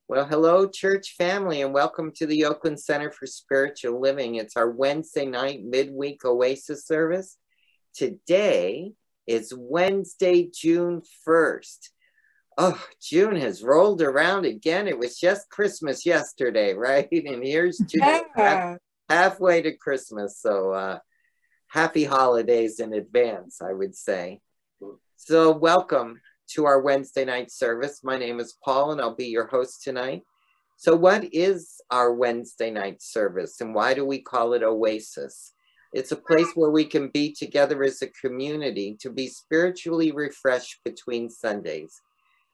Well, hello, church family, and welcome to the Oakland Center for Spiritual Living. It's our Wednesday night midweek Oasis service. Today is Wednesday, June 1st. Oh, June has rolled around again. It was just Christmas yesterday, right? And here's June, halfway to Christmas. So happy holidays in advance, I would say. So welcome to our Wednesday night service. My name is Paul and I'll be your host tonight. So what is our Wednesday night service and why do we call it Oasis? It's a place where we can be together as a community to be spiritually refreshed between Sundays.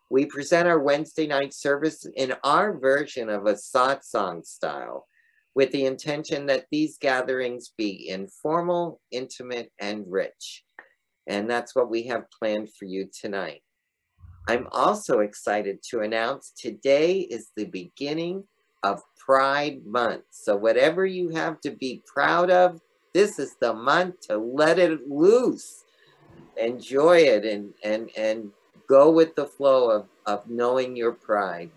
We present our Wednesday night service in our version of a satsang style with the intention that these gatherings be informal, intimate, and rich. And that's what we have planned for you tonight. I'm also excited to announce today is the beginning of Pride Month. So whatever you have to be proud of, this is the month to let it loose. Enjoy it and go with the flow of knowing your pride.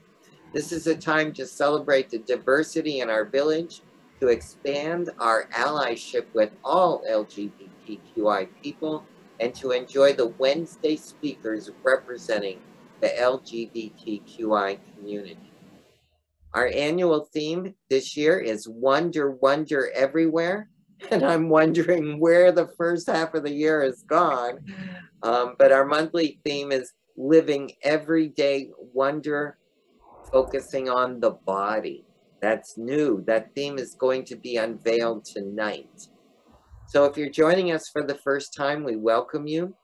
This is a time to celebrate the diversity in our village, to expand our allyship with all LGBTQI people, and to enjoy the Wednesday speakers representing the LGBTQI community. Our annual theme this year is Wonder, Wonder Everywhere. And I'm wondering where the first half of the year is gone. But our monthly theme is Living Everyday Wonder, focusing on the body. That's new. That theme is going to be unveiled tonight. So if you're joining us for the first time, we welcome you.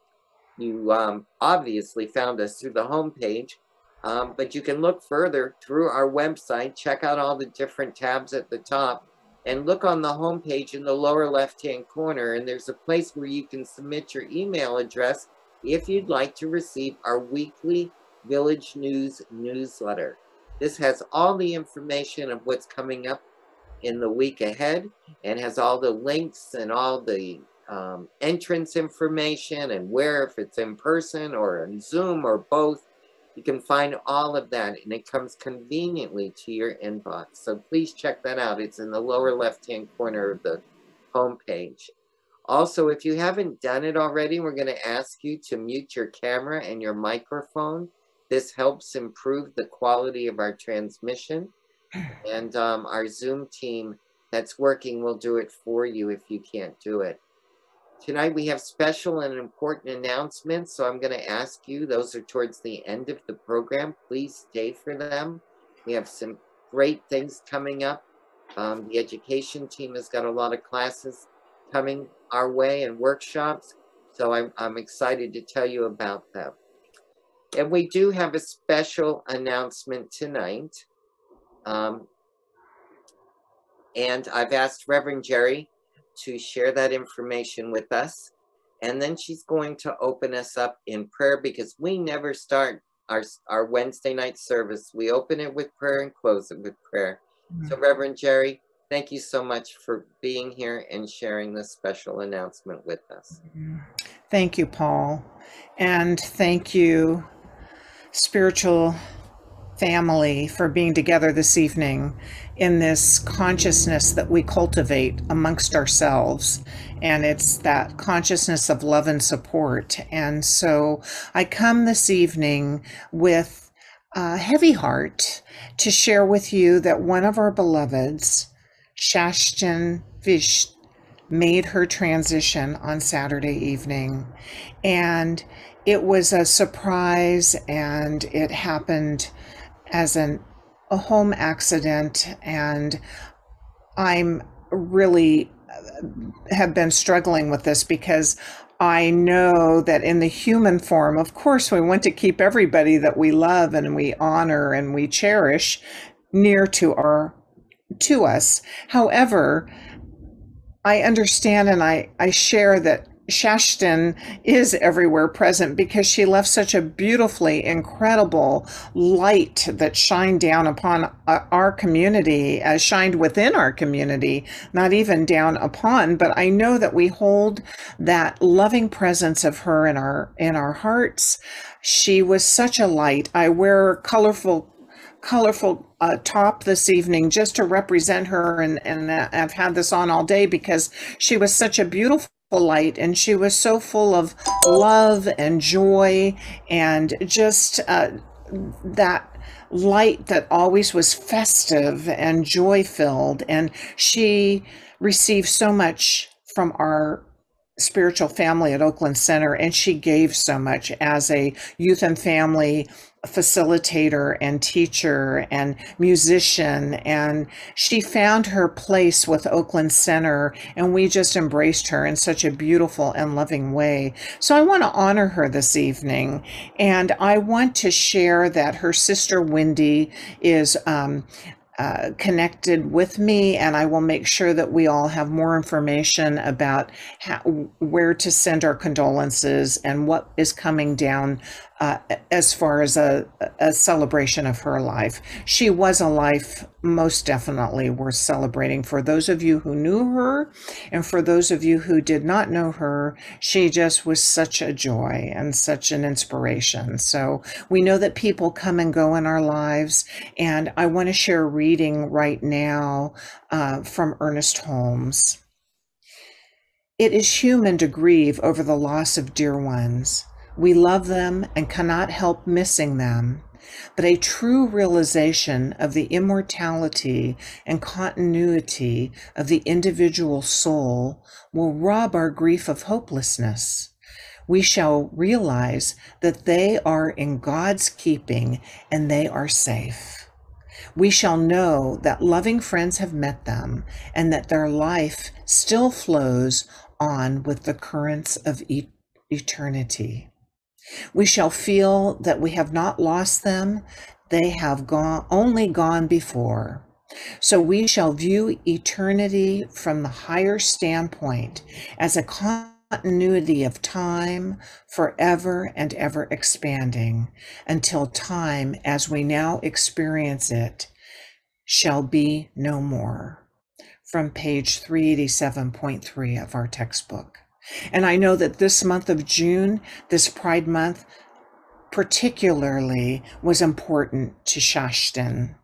You obviously found us through the homepage, but you can look further through our website, check out all the different tabs at the top, and look on the homepage in the lower left-hand corner, and there's a place where you can submit your email address if you'd like to receive our weekly Village News newsletter. This has all the information of what's coming up in the week ahead and has all the links and all the entrance information and where, if it's in person or on Zoom or both, you can find all of that and it comes conveniently to your inbox. So please check that out. It's in the lower left-hand corner of the homepage. Also, if you haven't done it already, we're going to ask you to mute your camera and your microphone. This helps improve the quality of our transmission. And our Zoom team that's working will do it for you if you can't do it. Tonight we have special and important announcements, so I'm going to ask you, those are towards the end of the program, please stay for them. We have some great things coming up. The education team has got a lot of classes coming our way and workshops, so I'm excited to tell you about them. And we do have a special announcement tonight. And I've asked Reverend Jerry to share that information with us. And then she's going to open us up in prayer because we never start our Wednesday night service. We open it with prayer and close it with prayer. So Reverend Jerry, thank you so much for being here and sharing this special announcement with us. Thank you, Paul. And thank you, spiritual family, for being together this evening in this consciousness that we cultivate amongst ourselves. And it's that consciousness of love and support. And so I come this evening with a heavy heart to share with you that one of our beloveds, Chaplain, made her transition on Saturday evening. And it was a surprise, and it happened as a home accident, and I'm really have been struggling with this because I know that in the human form, of course, we want to keep everybody that we love and we honor and we cherish near to us. However, I understand and I share that Chaplain is everywhere present because she left such a beautifully incredible light that shined down upon our community, as shined within our community, not even down upon, but I know that we hold that loving presence of her in our hearts. She was such a light. I wear colorful colorful top this evening just to represent her, and I've had this on all day because she was such a beautiful light, and she was so full of love and joy, and just that light that always was festive and joy filled. And she received so much from our spiritual family at Oakland Center, and she gave so much as a youth and family facilitator and teacher and musician, and she found her place with Oakland Center, and we just embraced her in such a beautiful and loving way. So I want to honor her this evening, and I want to share that her sister Wendy is connected with me, and I will make sure that we all have more information about where to send our condolences and what is coming down as far as a celebration of her life. She was a life most definitely worth celebrating. For those of you who knew her, and for those of you who did not know her, she just was such a joy and such an inspiration. So we know that people come and go in our lives, and I want to share a reading right now from Ernest Holmes. It is human to grieve over the loss of dear ones. We love them and cannot help missing them, but a true realization of the immortality and continuity of the individual soul will rob our grief of hopelessness. We shall realize that they are in God's keeping and they are safe. We shall know that loving friends have met them and that their life still flows on with the currents of eternity. We shall feel that we have not lost them, they have only gone before. So we shall view eternity from the higher standpoint as a continuity of time, forever and ever expanding, until time as we now experience it shall be no more. From page 387.3 of our textbook. And I know that this month of June, this Pride Month, particularly was important to Chaplain.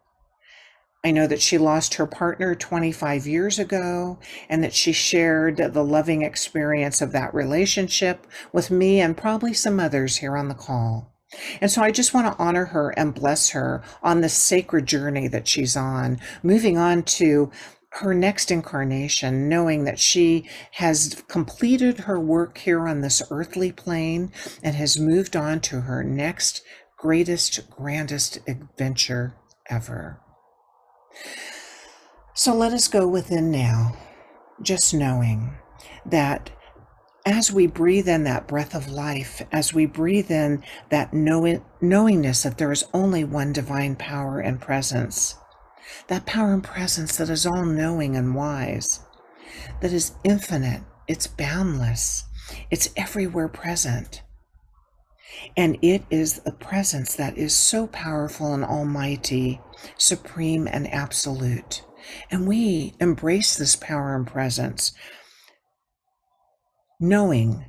I know that she lost her partner 25 years ago, and that she shared the loving experience of that relationship with me and probably some others here on the call. And so I just want to honor her and bless her on this sacred journey that she's on, moving on to her next incarnation, knowing that she has completed her work here on this earthly plane and has moved on to her next greatest, grandest adventure ever. So let us go within now, just knowing that as we breathe in that breath of life, as we breathe in that knowingness that there is only one divine power and presence, that power and presence that is all-knowing and wise, that is infinite, it's boundless, it's everywhere present. And it is a presence that is so powerful and almighty, supreme and absolute. And we embrace this power and presence, knowing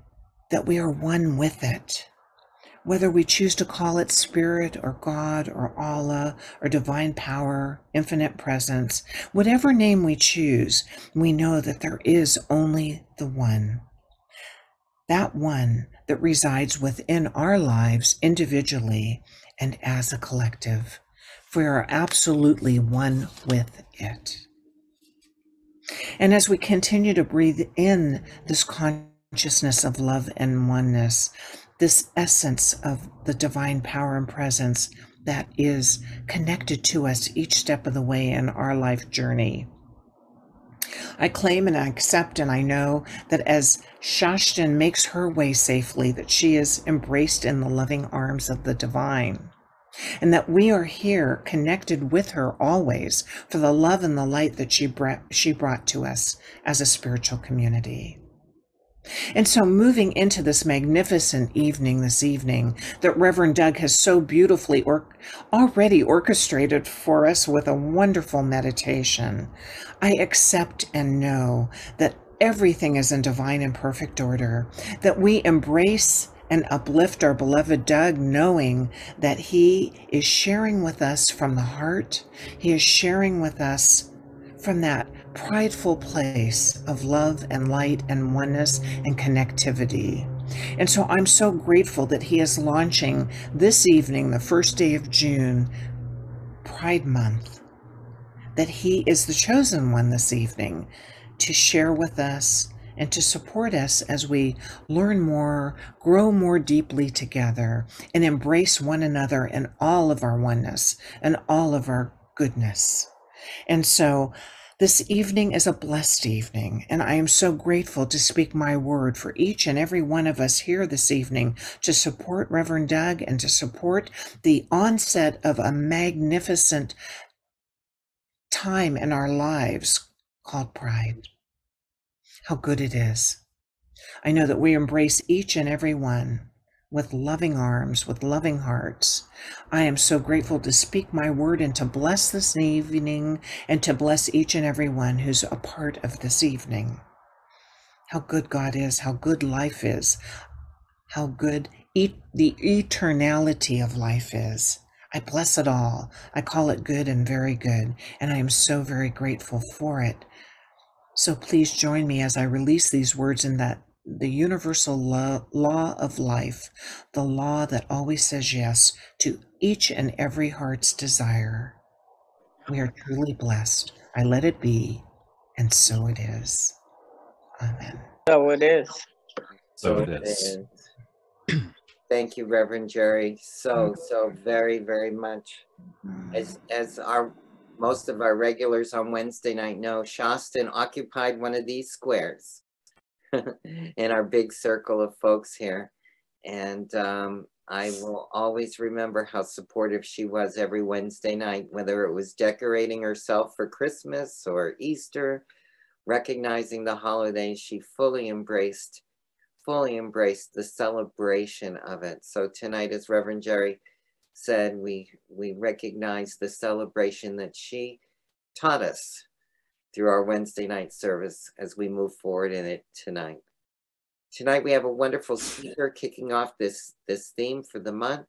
that we are one with it. Whether we choose to call it spirit or God or Allah or divine power, infinite presence, whatever name we choose, we know that there is only the one. That one that resides within our lives individually and as a collective. We are absolutely one with it. And as we continue to breathe in this consciousness of love and oneness, this essence of the divine power and presence that is connected to us each step of the way in our life journey, I claim and I accept and I know that as Chaplain makes her way safely, that she is embraced in the loving arms of the divine, and that we are here connected with her always for the love and the light that she brought to us as a spiritual community. And so moving into this magnificent evening this evening that Reverend Doug has so beautifully already orchestrated for us with a wonderful meditation, I accept and know that everything is in divine and perfect order, that we embrace and uplift our beloved Doug, knowing that he is sharing with us from the heart. He is sharing with us from that prideful place of love and light and oneness and connectivity. And so I'm so grateful that he is launching this evening, the first day of June, Pride Month, that he is the chosen one this evening to share with us and to support us as we learn more, grow more deeply together, and embrace one another in all of our oneness and all of our goodness. And so this evening is a blessed evening, and I am so grateful to speak my word for each and every one of us here this evening to support Reverend Doug and to support the onset of a magnificent time in our lives called Pride. How good it is. I know that we embrace each and every one with loving arms, with loving hearts. I am so grateful to speak my word and to bless this evening and to bless each and every one who's a part of this evening. How good God is, how good life is, how good the eternality of life is. I bless it all. I call it good and very good, and I am so very grateful for it. So please join me as I release these words in that the universal law of life, the law that always says yes to each and every heart's desire. We are truly blessed. I let it be, and so it is. Amen. So it is. So it is. Thank you, Reverend Jerry, so very, very much. As our most of our regulars on Wednesday night know, Shastin occupied one of these squares in our big circle of folks here. And I will always remember how supportive she was every Wednesday night, whether it was decorating herself for Christmas or Easter, recognizing the holidays. She fully embraced the celebration of it. So tonight, as Reverend Jerry said, we recognize the celebration that she taught us through our Wednesday night service as we move forward in it tonight. Tonight we have a wonderful speaker kicking off this theme for the month.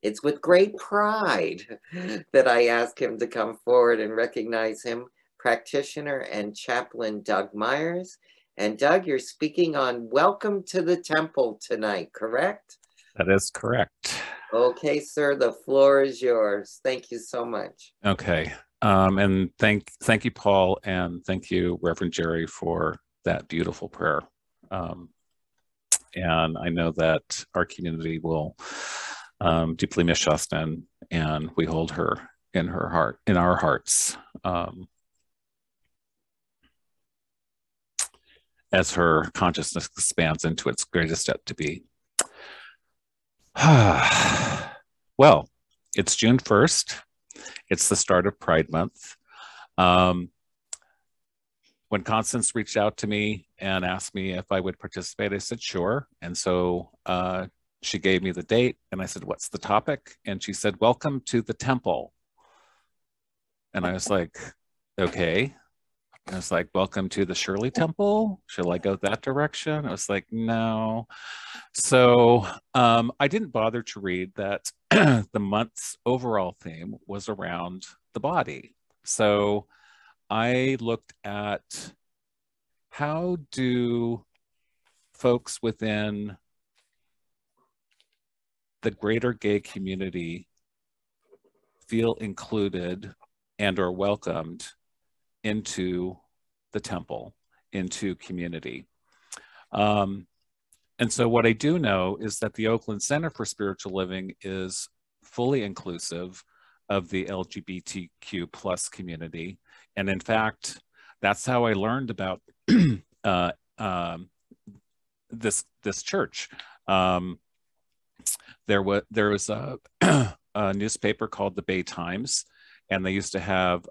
It's with great pride that I ask him to come forward and recognize him, Practitioner and Chaplain Doug Myers. And Doug, you're speaking on Welcome to the Temple tonight, correct? That is correct. Okay, sir, the floor is yours. Thank you so much. Okay. And thank you, Paul, and thank you, Reverend Jerry, for that beautiful prayer. And I know that our community will deeply miss Shastin, and we hold her in our hearts, as her consciousness expands into its greatest yet to be. Well, it's June 1st. It's the start of Pride Month. When Constance reached out to me and asked me if I would participate, I said, sure. And so she gave me the date and I said, what's the topic? And she said, Welcome to the Temple. And I was like, okay. I was like, welcome to the Shirley Temple. Shall I go that direction? I was like, no. So I didn't bother to read that the month's overall theme was around the body. So I looked at how do folks within the greater gay community feel included and or welcomed into the temple, into community. And so what I do know is that the Oakland Center for Spiritual Living is fully inclusive of the LGBTQ plus community. And in fact, that's how I learned about this church. There was a newspaper called the Bay Times, and they used to have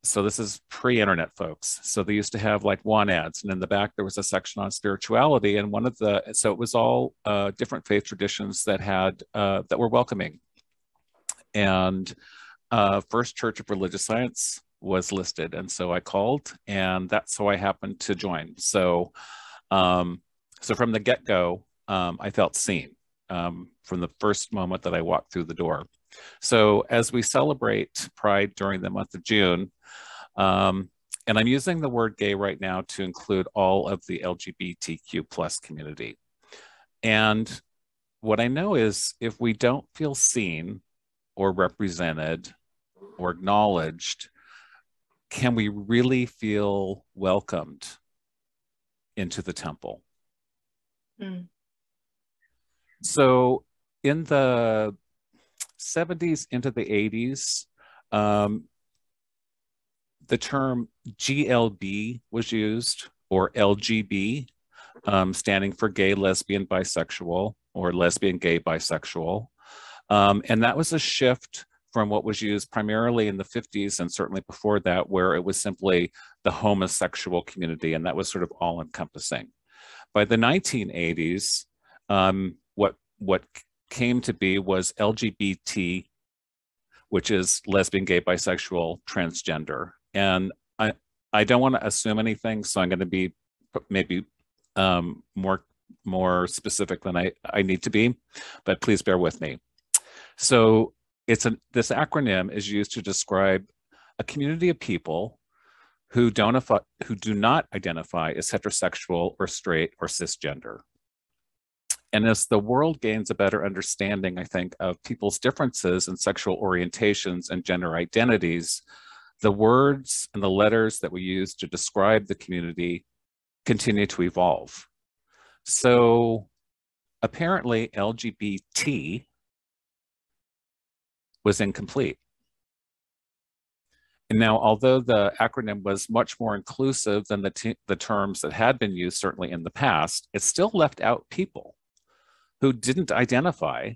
so this is pre-internet, folks. So they used to have like want ads, and in the back there was a section on spirituality, and so it was all different faith traditions that had that were welcoming. And First Church of Religious Science was listed, and so I called, and that's how I happened to join. So So from the get-go, I felt seen from the first moment that I walked through the door. So as we celebrate Pride during the month of June, and I'm using the word gay right now to include all of the LGBTQ plus community. And what I know is if we don't feel seen or represented or acknowledged, can we really feel welcomed into the temple? Mm. So in the 70s into the 80s, the term GLB was used, or LGB, standing for gay, lesbian, bisexual, or lesbian, gay, bisexual. And that was a shift from what was used primarily in the 50s and certainly before that, where it was simply the homosexual community, and that was sort of all encompassing. By the 1980s, what came to be was LGBT, which is lesbian, gay, bisexual, transgender. And I don't want to assume anything, so I'm going to be maybe more specific than I need to be, but please bear with me. So this acronym is used to describe a community of people who do not identify as heterosexual or straight or cisgender. And as the world gains a better understanding, I think, of people's differences in sexual orientations and gender identities, the words and the letters that we use to describe the community continue to evolve. So apparently LGBT was incomplete. And now, although the acronym was much more inclusive than the terms that had been used, certainly in the past, it still left out people who didn't identify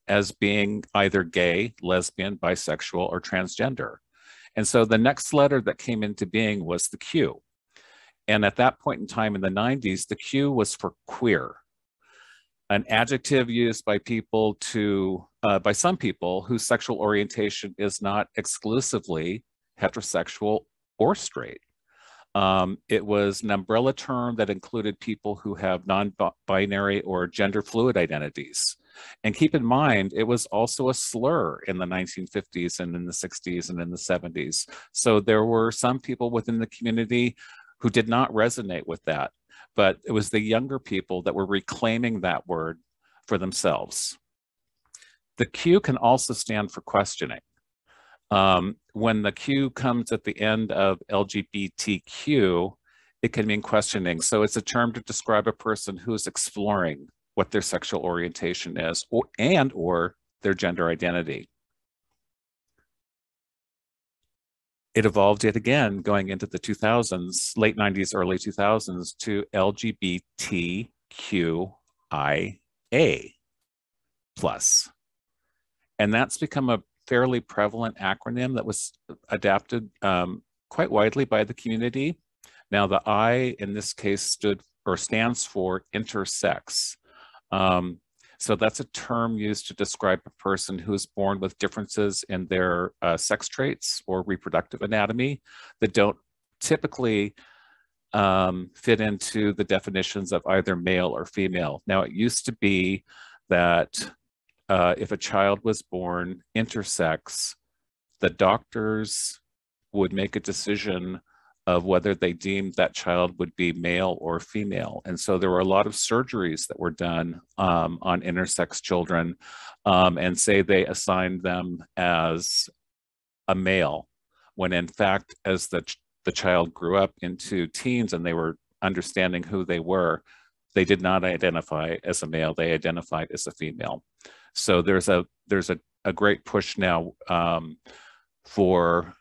as being either gay, lesbian, bisexual, or transgender. And so the next letter that came into being was the Q. And at that point in time in the 90s, the Q was for queer, an adjective used by people by some people whose sexual orientation is not exclusively heterosexual or straight. It was an umbrella term that included people who have non-binary or gender fluid identities. And keep in mind, it was also a slur in the 1950s and in the 60s and in the 70s. So there were some people within the community who did not resonate with that, but it was the younger people that were reclaiming that word for themselves. The Q can also stand for questioning. When the Q comes at the end of LGBTQ, it can mean questioning. So it's a term to describe a person who is exploring what their sexual orientation is or their gender identity. It evolved yet again going into the 2000s, late 90s, early 2000s to LGBTQIA+. And that's become a fairly prevalent acronym that was adapted quite widely by the community. Now the I in this case stands for intersex. So that's a term used to describe a person who is born with differences in their sex traits or reproductive anatomy that don't typically fit into the definitions of either male or female. Now, it used to be that if a child was born intersex, the doctors would make a decision of whether they deemed that child would be male or female. And so there were a lot of surgeries that were done on intersex children and say they assigned them as a male, when in fact, as the child grew up into teens and they were understanding who they were, they did not identify as a male, they identified as a female. So there's a great push now for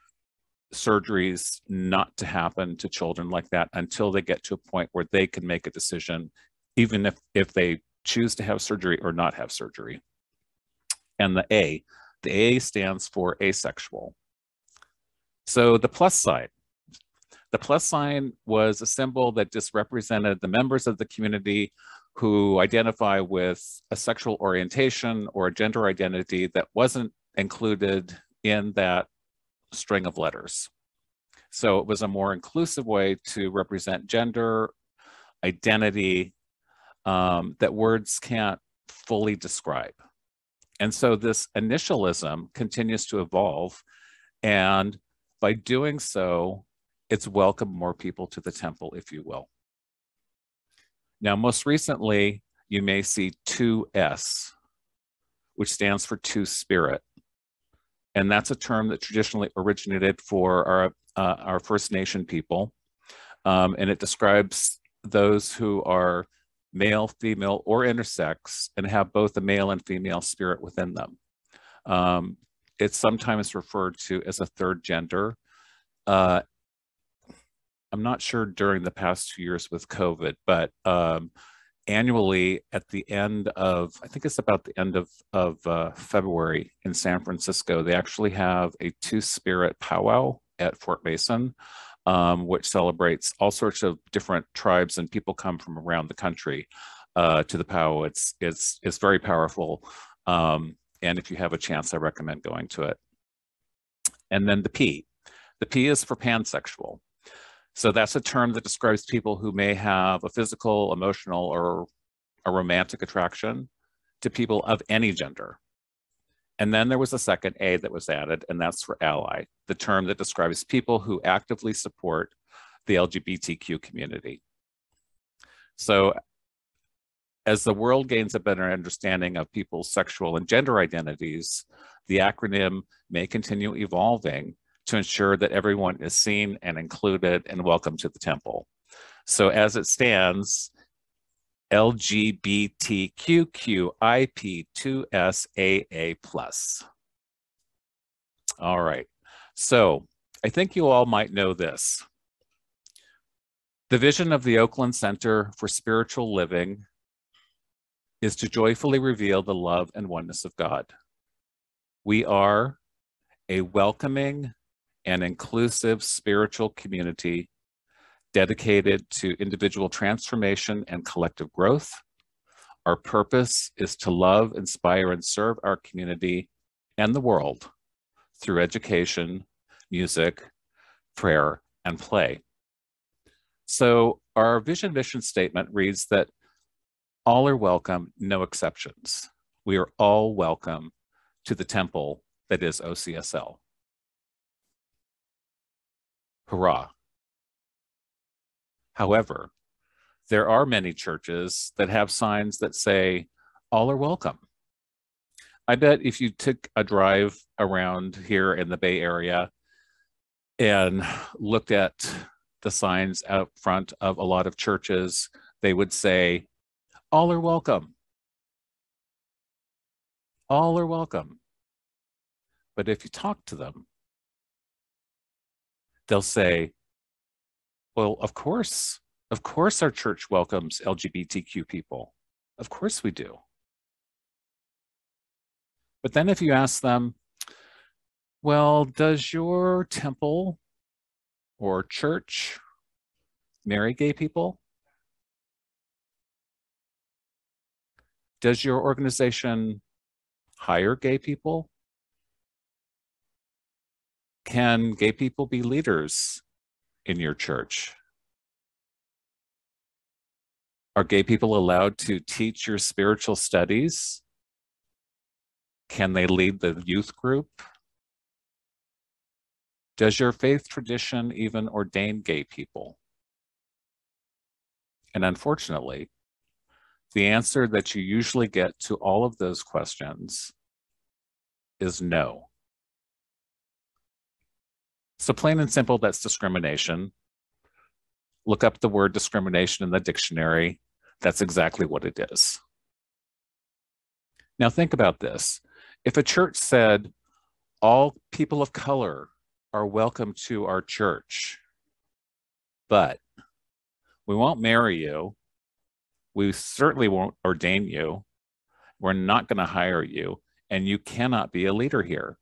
surgeries not to happen to children like that until they get to a point where they can make a decision, even if they choose to have surgery or not have surgery. And the A stands for asexual. So the plus sign. The plus sign was a symbol that just represented the members of the community who identify with a sexual orientation or a gender identity that wasn't included in that string of letters. So it was a more inclusive way to represent gender, identity, that words can't fully describe. And so this initialism continues to evolve. And by doing so, it's welcomed more people to the temple, if you will. Now, most recently, you may see 2S, which stands for Two Spirit. And that's a term that traditionally originated for our First Nation people. And it describes those who are male, female, or intersex and have both a male and female spirit within them. It's sometimes referred to as a third gender. I'm not sure during the past 2 years with COVID, but annually at the end of, I think it's about the end of February in San Francisco, they actually have a Two-Spirit powwow at Fort Mason, which celebrates all sorts of different tribes, and people come from around the country to the powwow. It's very powerful. And if you have a chance, I recommend going to it. And then the P. The P is for pansexual. So that's a term that describes people who may have a physical, emotional, or a romantic attraction to people of any gender. And then there was a second A that was added, and that's for ally, the term that describes people who actively support the LGBTQ community. So as the world gains a better understanding of people's sexual and gender identities, the acronym may continue evolving to ensure that everyone is seen and included and welcome to the temple. So as it stands, LGBTQQIP2SAA+. All right, so I think you all might know this. The vision of the Oakland Center for Spiritual Living is to joyfully reveal the love and oneness of God. We are a welcoming and inclusive spiritual community dedicated to individual transformation and collective growth. Our purpose is to love, inspire, and serve our community and the world through education, music, prayer, and play. So our vision mission statement reads that all are welcome, no exceptions. We are all welcome to the temple that is OCSL. Hurrah. However, there are many churches that have signs that say, all are welcome. I bet if you took a drive around here in the Bay Area and looked at the signs out front of a lot of churches, they would say, all are welcome. All are welcome. But if you talk to them, they'll say, well, of course our church welcomes LGBTQ people. Of course we do. But then if you ask them, well, does your temple or church marry gay people? Does your organization hire gay people? Can gay people be leaders in your church? Are gay people allowed to teach your spiritual studies? Can they lead the youth group? Does your faith tradition even ordain gay people? And unfortunately, the answer that you usually get to all of those questions is no. So plain and simple, that's discrimination. Look up the word discrimination in the dictionary. That's exactly what it is. Now think about this. If a church said, all people of color are welcome to our church, but we won't marry you, we certainly won't ordain you, we're not going to hire you, and you cannot be a leader here.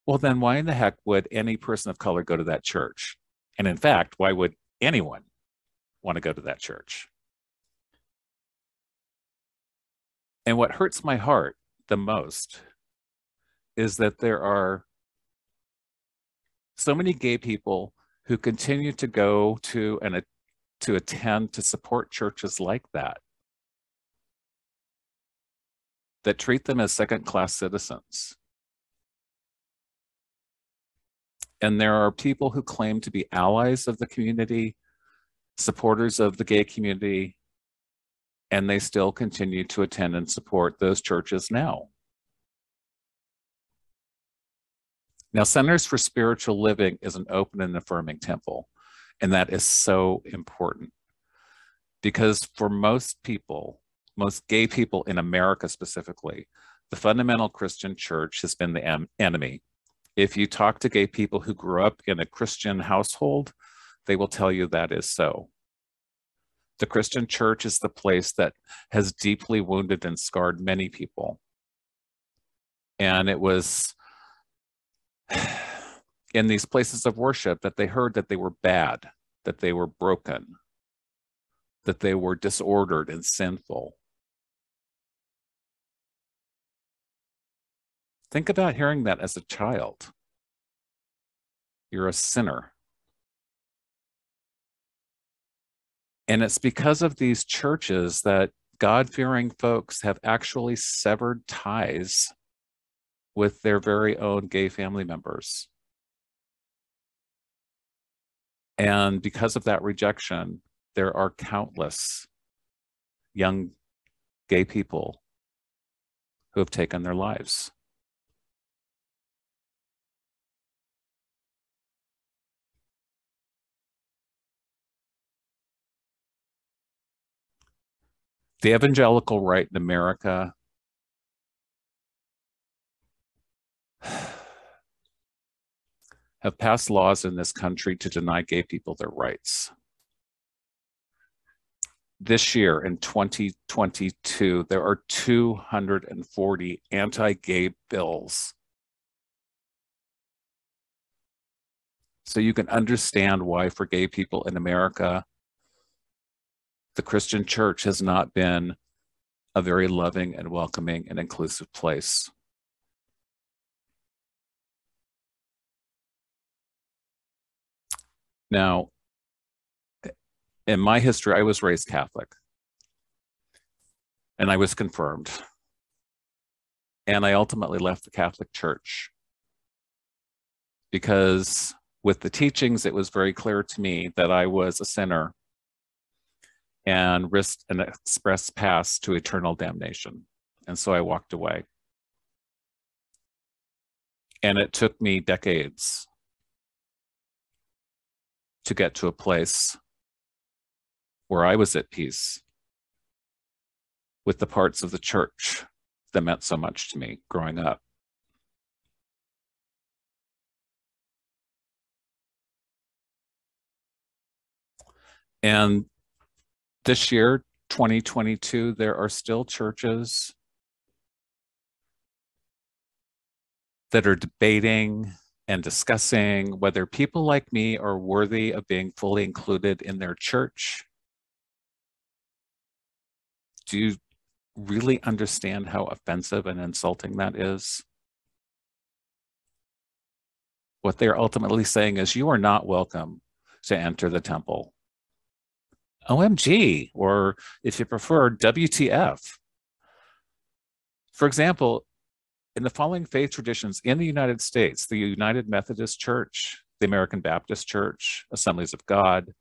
Well, then why in the heck would any person of color go to that church? And in fact, why would anyone want to go to that church? And what hurts my heart the most is that there are so many gay people who continue to go to and to attend to support churches like that. that treat them as second-class citizens. And there are people who claim to be allies of the community, supporters of the gay community, and they still continue to attend and support those churches now. Now, Centers for Spiritual Living is an open and affirming temple, and that is so important because for most people, most gay people in America specifically, the fundamental Christian church has been the enemy. If you talk to gay people who grew up in a Christian household, they will tell you that is so. The Christian church is the place that has deeply wounded and scarred many people. And it was in these places of worship that they heard that they were bad, that they were broken, that they were disordered and sinful. Think about hearing that as a child. You're a sinner. And it's because of these churches that God-fearing folks have actually severed ties with their very own gay family members. And because of that rejection, there are countless young gay people who have taken their lives. The evangelical right in America have passed laws in this country to deny gay people their rights. This year, in 2022, there are 240 anti-gay bills. So you can understand why for gay people in America, the Christian church has not been a very loving and welcoming and inclusive place. Now, in my history, I was raised Catholic, and I was confirmed. And I ultimately left the Catholic Church because with the teachings, it was very clear to me that I was a sinner and risked an express pass to eternal damnation. And so I walked away. And it took me decades to get to a place where I was at peace with the parts of the church that meant so much to me growing up. And this year, 2022, there are still churches that are debating and discussing whether people like me are worthy of being fully included in their church. Do you really understand how offensive and insulting that is? What they're ultimately saying is, you are not welcome to enter the temple. OMG, or if you prefer, WTF. For example, in the following faith traditions in the United States, the United Methodist Church, the American Baptist Church, Assemblies of God,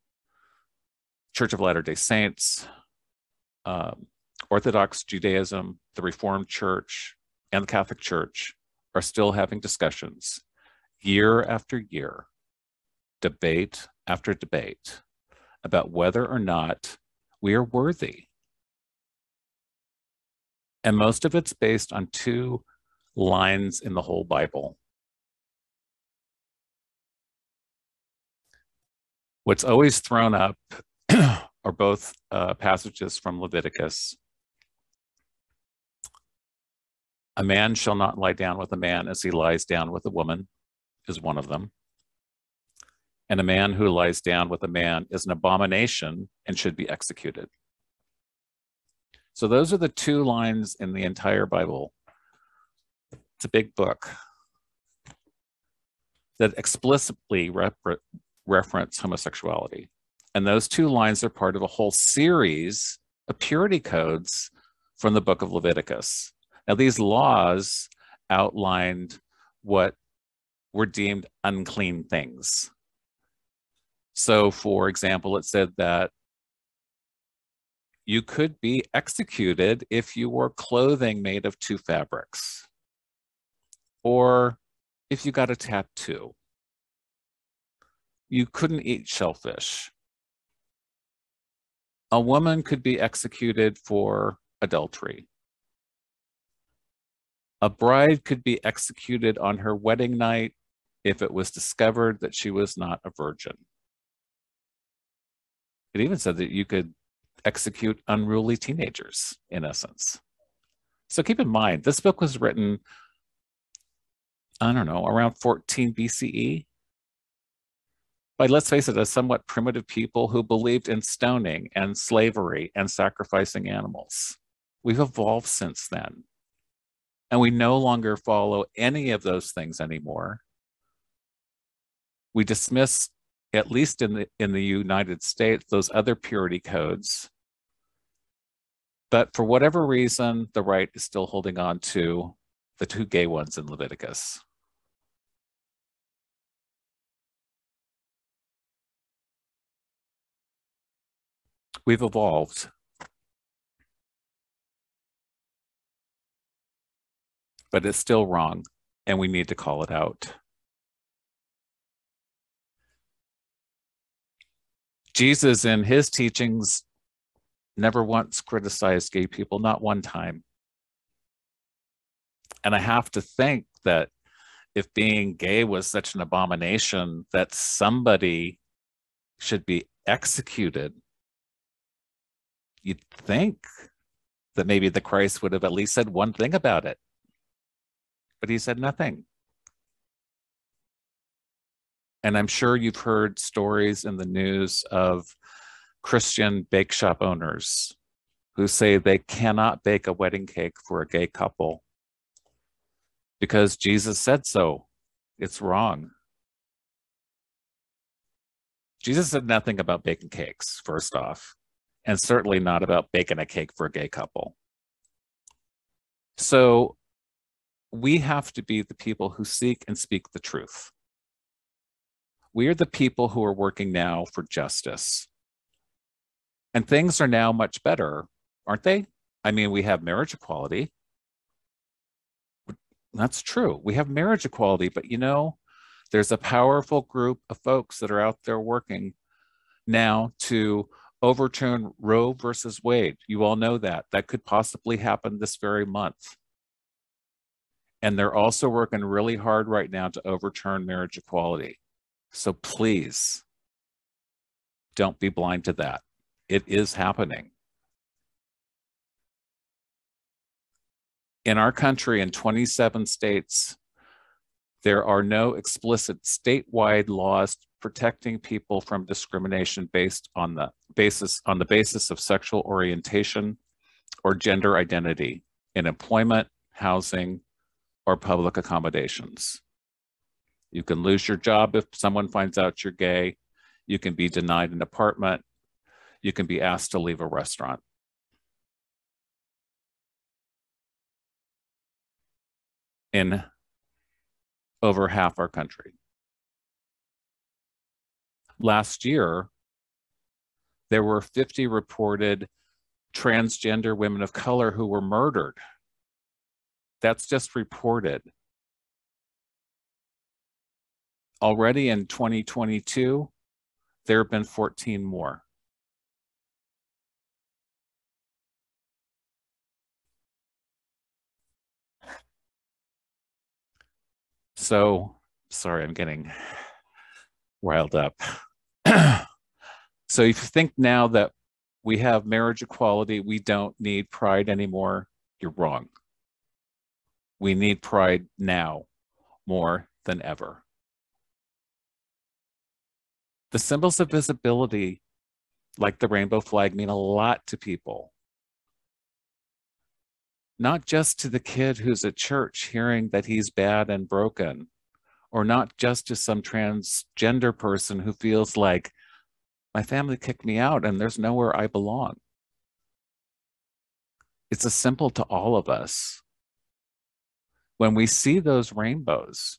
Church of Latter-day Saints, Orthodox Judaism, the Reformed Church, and the Catholic Church are still having discussions year after year, debate after debate, about whether or not we are worthy. And most of it's based on two lines in the whole Bible. What's always thrown up are both passages from Leviticus. A man shall not lie down with a man as he lies down with a woman is one of them. And a man who lies down with a man is an abomination and should be executed. So those are the two lines in the entire Bible. It's a big book that explicitly reference homosexuality. And those two lines are part of a whole series of purity codes from the book of Leviticus. Now, these laws outlined what were deemed unclean things. So, for example, it said that you could be executed if you wore clothing made of two fabrics, or if you got a tattoo. You couldn't eat shellfish. A woman could be executed for adultery. A bride could be executed on her wedding night if it was discovered that she was not a virgin. It even said that you could execute unruly teenagers, in essence. So keep in mind, this book was written, I don't know, around 14 BCE. By, let's face it, a somewhat primitive people who believed in stoning and slavery and sacrificing animals. We've evolved since then. And we no longer follow any of those things anymore. We dismiss, at least in the United States, those other purity codes. But for whatever reason, the right is still holding on to the two gay ones in Leviticus. We've evolved. But it's still wrong, and we need to call it out. Jesus, in his teachings, never once criticized gay people, not one time. And I have to think that if being gay was such an abomination, that somebody should be executed, you'd think that maybe the Christ would have at least said one thing about it. But he said nothing. And I'm sure you've heard stories in the news of Christian bake shop owners who say they cannot bake a wedding cake for a gay couple because Jesus said so. It's wrong. Jesus said nothing about baking cakes, first off, and certainly not about baking a cake for a gay couple. So we have to be the people who seek and speak the truth. We are the people who are working now for justice. And things are now much better, aren't they? I mean, we have marriage equality. That's true. We have marriage equality, but you know, there's a powerful group of folks that are out there working now to overturn Roe versus Wade. You all know that. That could possibly happen this very month. And they're also working really hard right now to overturn marriage equality. So please, don't be blind to that. It is happening. In our country, in 27 states, there are no explicit statewide laws protecting people from discrimination based on the basis of sexual orientation or gender identity in employment, housing, or public accommodations. You can lose your job if someone finds out you're gay. You can be denied an apartment. You can be asked to leave a restaurant. In over half our country. Last year, there were 50 reported transgender women of color who were murdered. That's just reported. Already in 2022, there have been 14 more. So, sorry, I'm getting riled up. So if you think now that we have marriage equality, we don't need pride anymore, you're wrong. We need pride now more than ever. The symbols of visibility, like the rainbow flag, mean a lot to people. Not just to the kid who's at church hearing that he's bad and broken, or not just to some transgender person who feels like, my family kicked me out and there's nowhere I belong. It's a symbol to all of us. when we see those rainbows,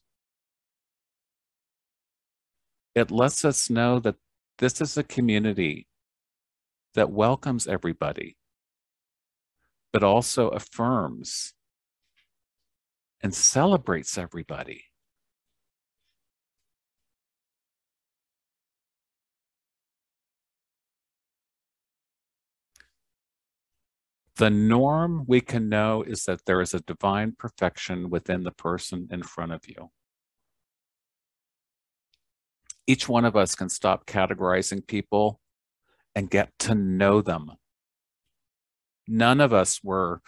it lets us know that this is a community that welcomes everybody, but also affirms and celebrates everybody. The norm we can know is that there is a divine perfection within the person in front of you. Each one of us can stop categorizing people and get to know them. None of us were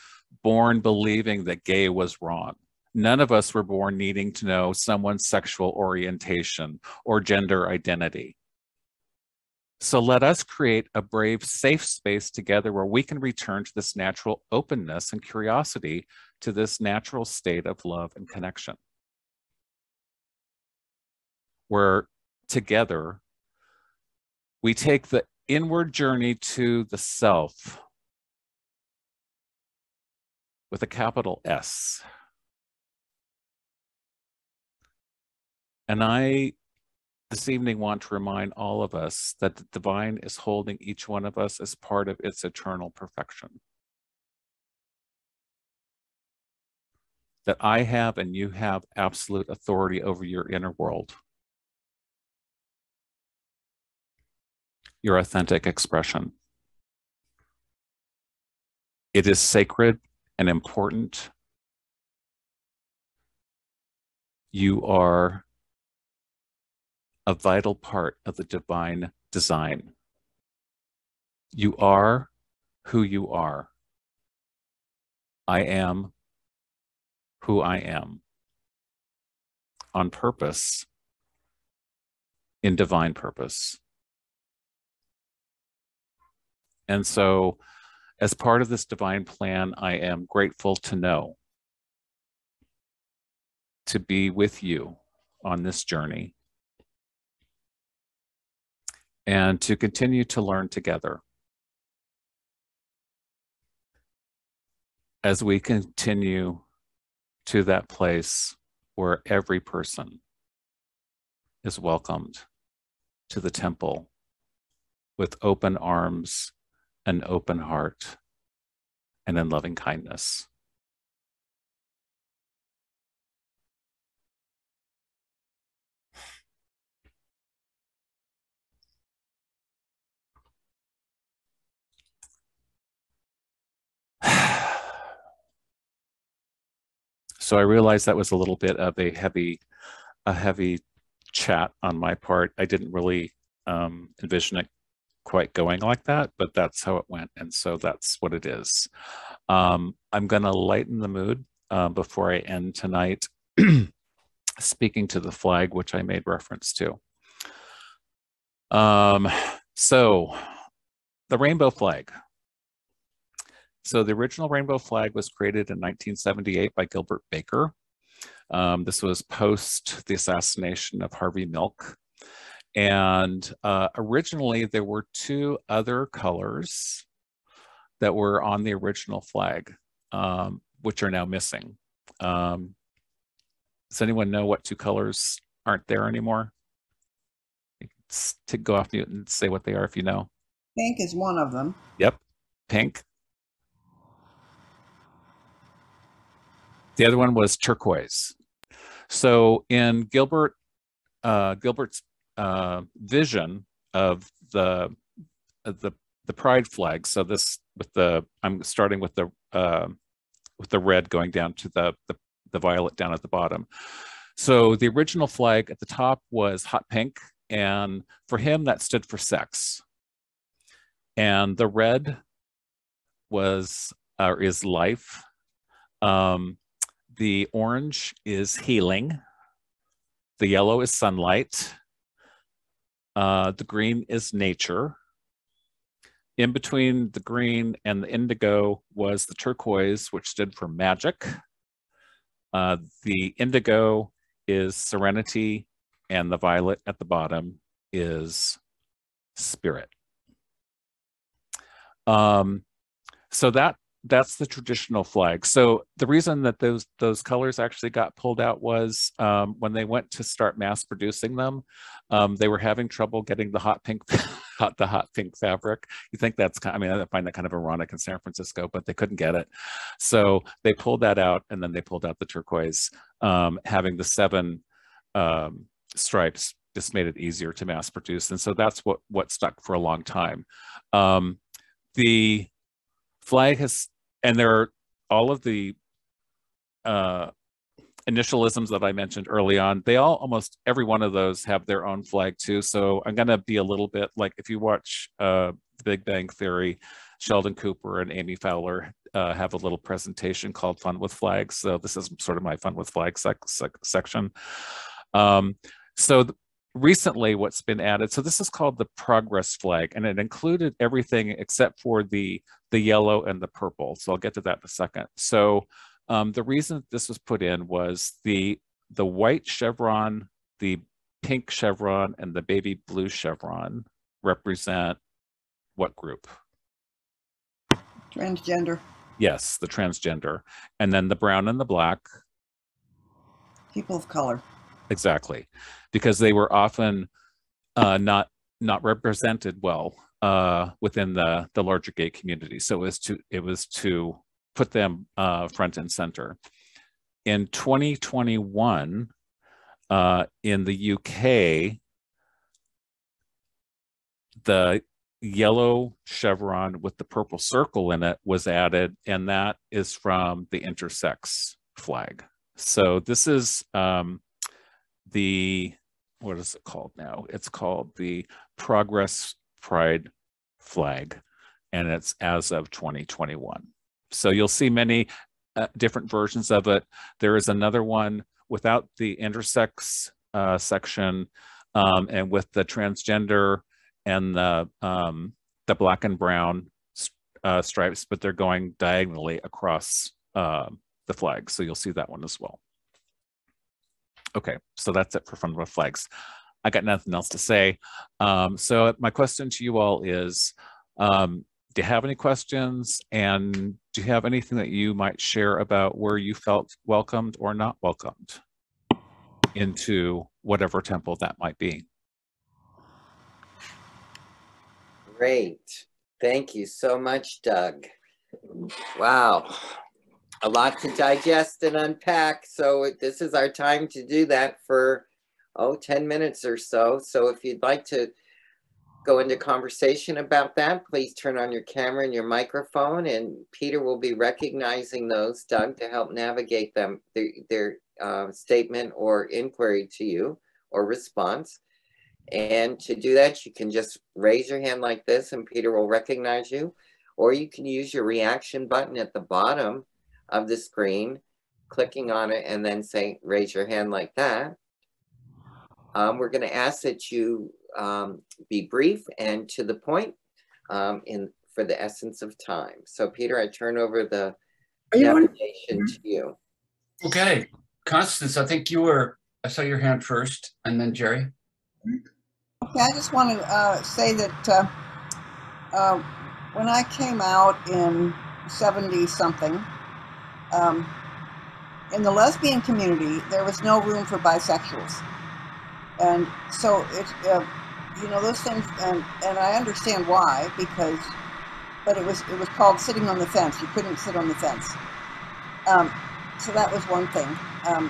born believing that gay was wrong. None of us were born needing to know someone's sexual orientation or gender identity. So let us create a brave, safe space together where we can return to this natural openness and curiosity, to this natural state of love and connection, where together we take the inward journey to the self with a capital S. And I, this evening, want to remind all of us that the divine is holding each one of us as part of its eternal perfection. That I have and you have absolute authority over your inner world, your authentic expression. It is sacred and important. You are a vital part of the divine design. You are who you are. I am who I am, on purpose, in divine purpose. And so, as part of this divine plan, I am grateful to know, to be with you on this journey, and to continue to learn together as we continue to that place where every person is welcomed to the temple with open arms, an open heart, and in loving kindness. So I realized that was a little bit of a heavy chat on my part. I didn't really envision it quite going like that, but that's how it went. And so that's what it is. I'm going to lighten the mood before I end tonight, speaking to the flag, which I made reference to. So the rainbow flag. So the original rainbow flag was created in 1978 by Gilbert Baker. This was post the assassination of Harvey Milk. And originally there were two other colors that were on the original flag, which are now missing. Does anyone know what two colors aren't there anymore? To go off mute and say what they are if you know. Pink is one of them. Yep, pink. The other one was turquoise. So in Gilbert's vision of the pride flag. So this I'm starting with the red going down to the violet down at the bottom. So the original flag at the top was hot pink, and for him that stood for sex. And the red is life. The orange is healing. The yellow is sunlight. The green is nature. In between the green and the indigo was the turquoise, which stood for magic. The indigo is serenity, and the violet at the bottom is spirit. So that that's the traditional flag. So the reason that those colors actually got pulled out was when they went to start mass producing them, they were having trouble getting the hot pink fabric. You think that's kind of, I mean, I find that kind of ironic in San Francisco, but they couldn't get it. So they pulled that out, and then they pulled out the turquoise. Having the 7 stripes just made it easier to mass produce. And so that's what stuck for a long time. The flag has, and there are all of the initialisms that I mentioned early on, they all, almost every one of those have their own flag too. So I'm going to be a little bit like, if you watch The Big Bang Theory, Sheldon Cooper and Amy Fowler have a little presentation called Fun with Flags. So this is sort of my Fun with Flags section. Recently what's been added, so this is called the Progress flag, and it included everything except for the yellow and the purple. So I'll get to that in a second. So the reason this was put in was the white chevron, the pink chevron, and the baby blue chevron represent what group? Transgender. Yes, the transgender. And then the brown and the black? People of color. Exactly, because they were often not represented well within the larger gay community. So it was to put them front and center. In 2021, in the UK, the yellow chevron with the purple circle in it was added, and that is from the intersex flag. So this is what is it called now? It's called the Progress Pride flag, and it's as of 2021. So you'll see many different versions of it. There is another one without the intersex section, and with the transgender and the black and brown stripes, but they're going diagonally across the flag. So you'll see that one as well. Okay, so that's it for Fun with Flags. I got nothing else to say. So my question to you all is, do you have any questions? And do you have anything that you might share about where you felt welcomed or not welcomed into whatever temple that might be? Great. Thank you so much, Doug. Wow. A lot to digest and unpack. So this is our time to do that for, 10 minutes or so. So if you'd like to go into conversation about that, please turn on your camera and your microphone, and Peter will be recognizing those, Doug, to help navigate them, their statement or inquiry to you or response. And to do that, you can just raise your hand like this and Peter will recognize you, or you can use your reaction button at the bottom of the screen, clicking on it and then say, raise your hand like that. We're going to ask that you be brief and to the point for the essence of time. So Peter, I turn over the navigation to you. Okay, Constance, I think I saw your hand first, and then Jerry. Okay, I just want to say that when I came out in 70-something, in the lesbian community, there was no room for bisexuals. And so, those things, and I understand why, but it was called sitting on the fence. You couldn't sit on the fence. So that was one thing. But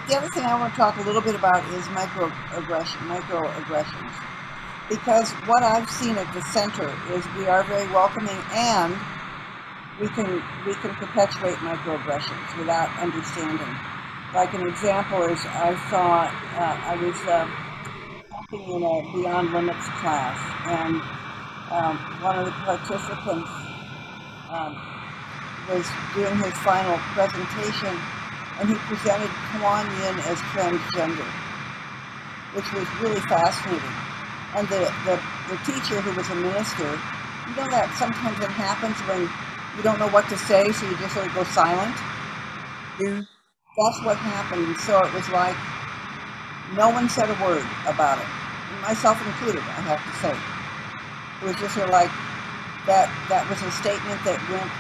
the other thing I want to talk a little bit about is microaggressions. Because what I've seen at the center is we are very welcoming, and we can perpetuate microaggressions without understanding. Like an example is I was talking in a Beyond Limits class, and one of the participants was doing his final presentation, and he presented Kuan Yin as transgender, which was really fascinating. And the teacher, who was a minister, you know that sometimes it happens when you don't know what to say, so you just sort of go silent? Yeah. That's what happened. And so it was like no one said a word about it, myself included, I have to say. It was just sort of like, that was a statement that went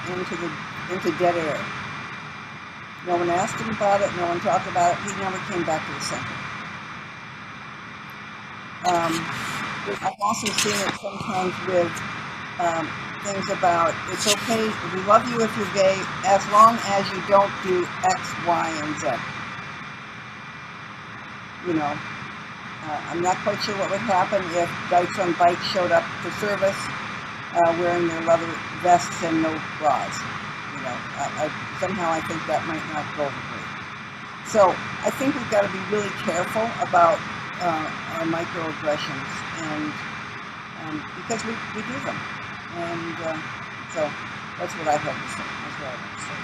into dead air. No one asked him about it. No one talked about it. He never came back to the center. I've also seen it sometimes with things about it's okay, we love you if you're gay as long as you don't do X, Y, and Z. You know, I'm not quite sure what would happen if Dykes on Bikes showed up to service wearing their leather vests and no bras. You know, somehow I think that might not go over great. So I think we've got to be really careful about our microaggressions, and because we do them, and so that's what I have to say. That's what I have to say.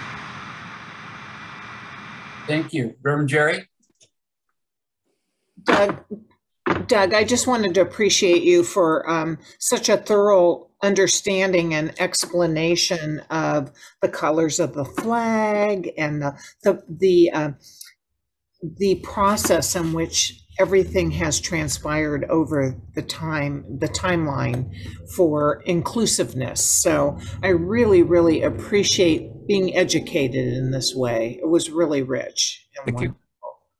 Thank you, Reverend Jerry. Doug, I just wanted to appreciate you for such a thorough understanding and explanation of the colors of the flag and the process in which everything has transpired over the timeline for inclusiveness. So I really, really appreciate being educated in this way. It was really rich and Thank you.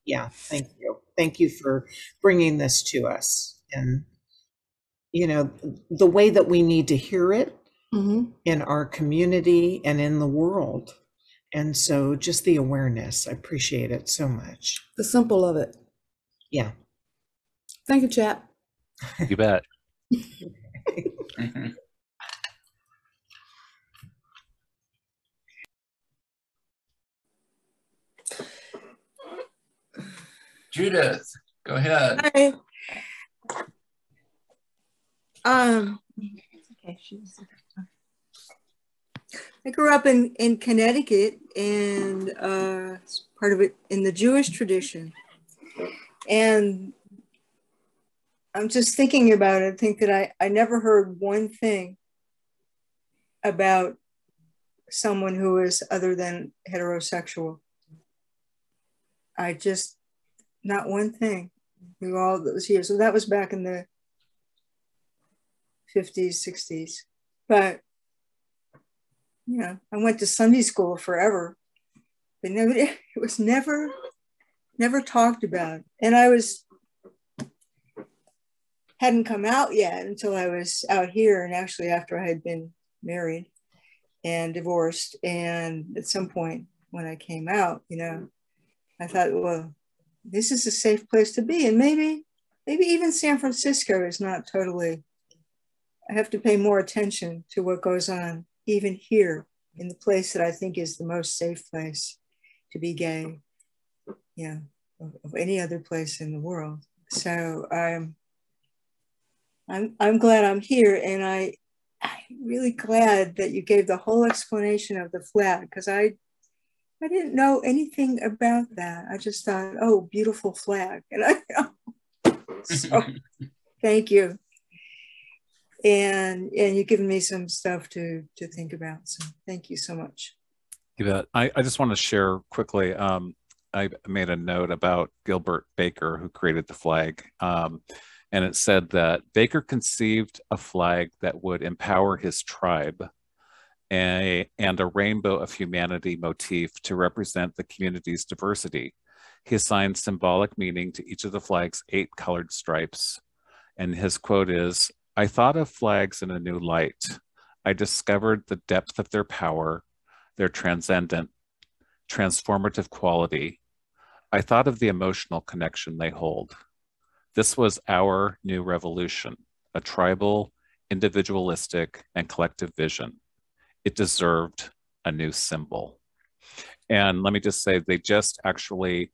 Yeah, thank you. Thank you for bringing this to us. And, you know, the way that we need to hear it in our community and in the world. And so just the awareness, I appreciate it so much. The simple of it. Yeah. Thank you, Chap. You bet. Judith, go ahead. Hi. Okay, I grew up in Connecticut, and part of it in the Jewish tradition. And I'm just thinking about it. I think that I never heard one thing about someone who is other than heterosexual. Not one thing through all those years. So that was back in the 50s, 60s. But, you know, I went to Sunday school forever, but it was never talked about. And hadn't come out yet until I was out here, and actually after I had been married and divorced. And at some point when I came out, you know, I thought, well, this is a safe place to be. And maybe even San Francisco is not totally, I have to pay more attention to what goes on even here in the place that I think is the most safe place to be gay, yeah, of any other place in the world. So I'm glad I'm here, and I'm really glad that you gave the whole explanation of the flag, because I didn't know anything about that. I just thought, oh, beautiful flag. And so thank you. And you've given me some stuff to think about. So thank you so much. You bet. I just want to share quickly. I made a note about Gilbert Baker, who created the flag. And it said that Baker conceived a flag that would empower his tribe and a rainbow of humanity motif to represent the community's diversity. He assigned symbolic meaning to each of the flag's 8 colored stripes. And his quote is, "I thought of flags in a new light. I discovered the depth of their power, their transcendent, transformative quality. I thought of the emotional connection they hold. This was our new revolution, a tribal, individualistic, and collective vision. It deserved a new symbol." And let me just say, they just actually,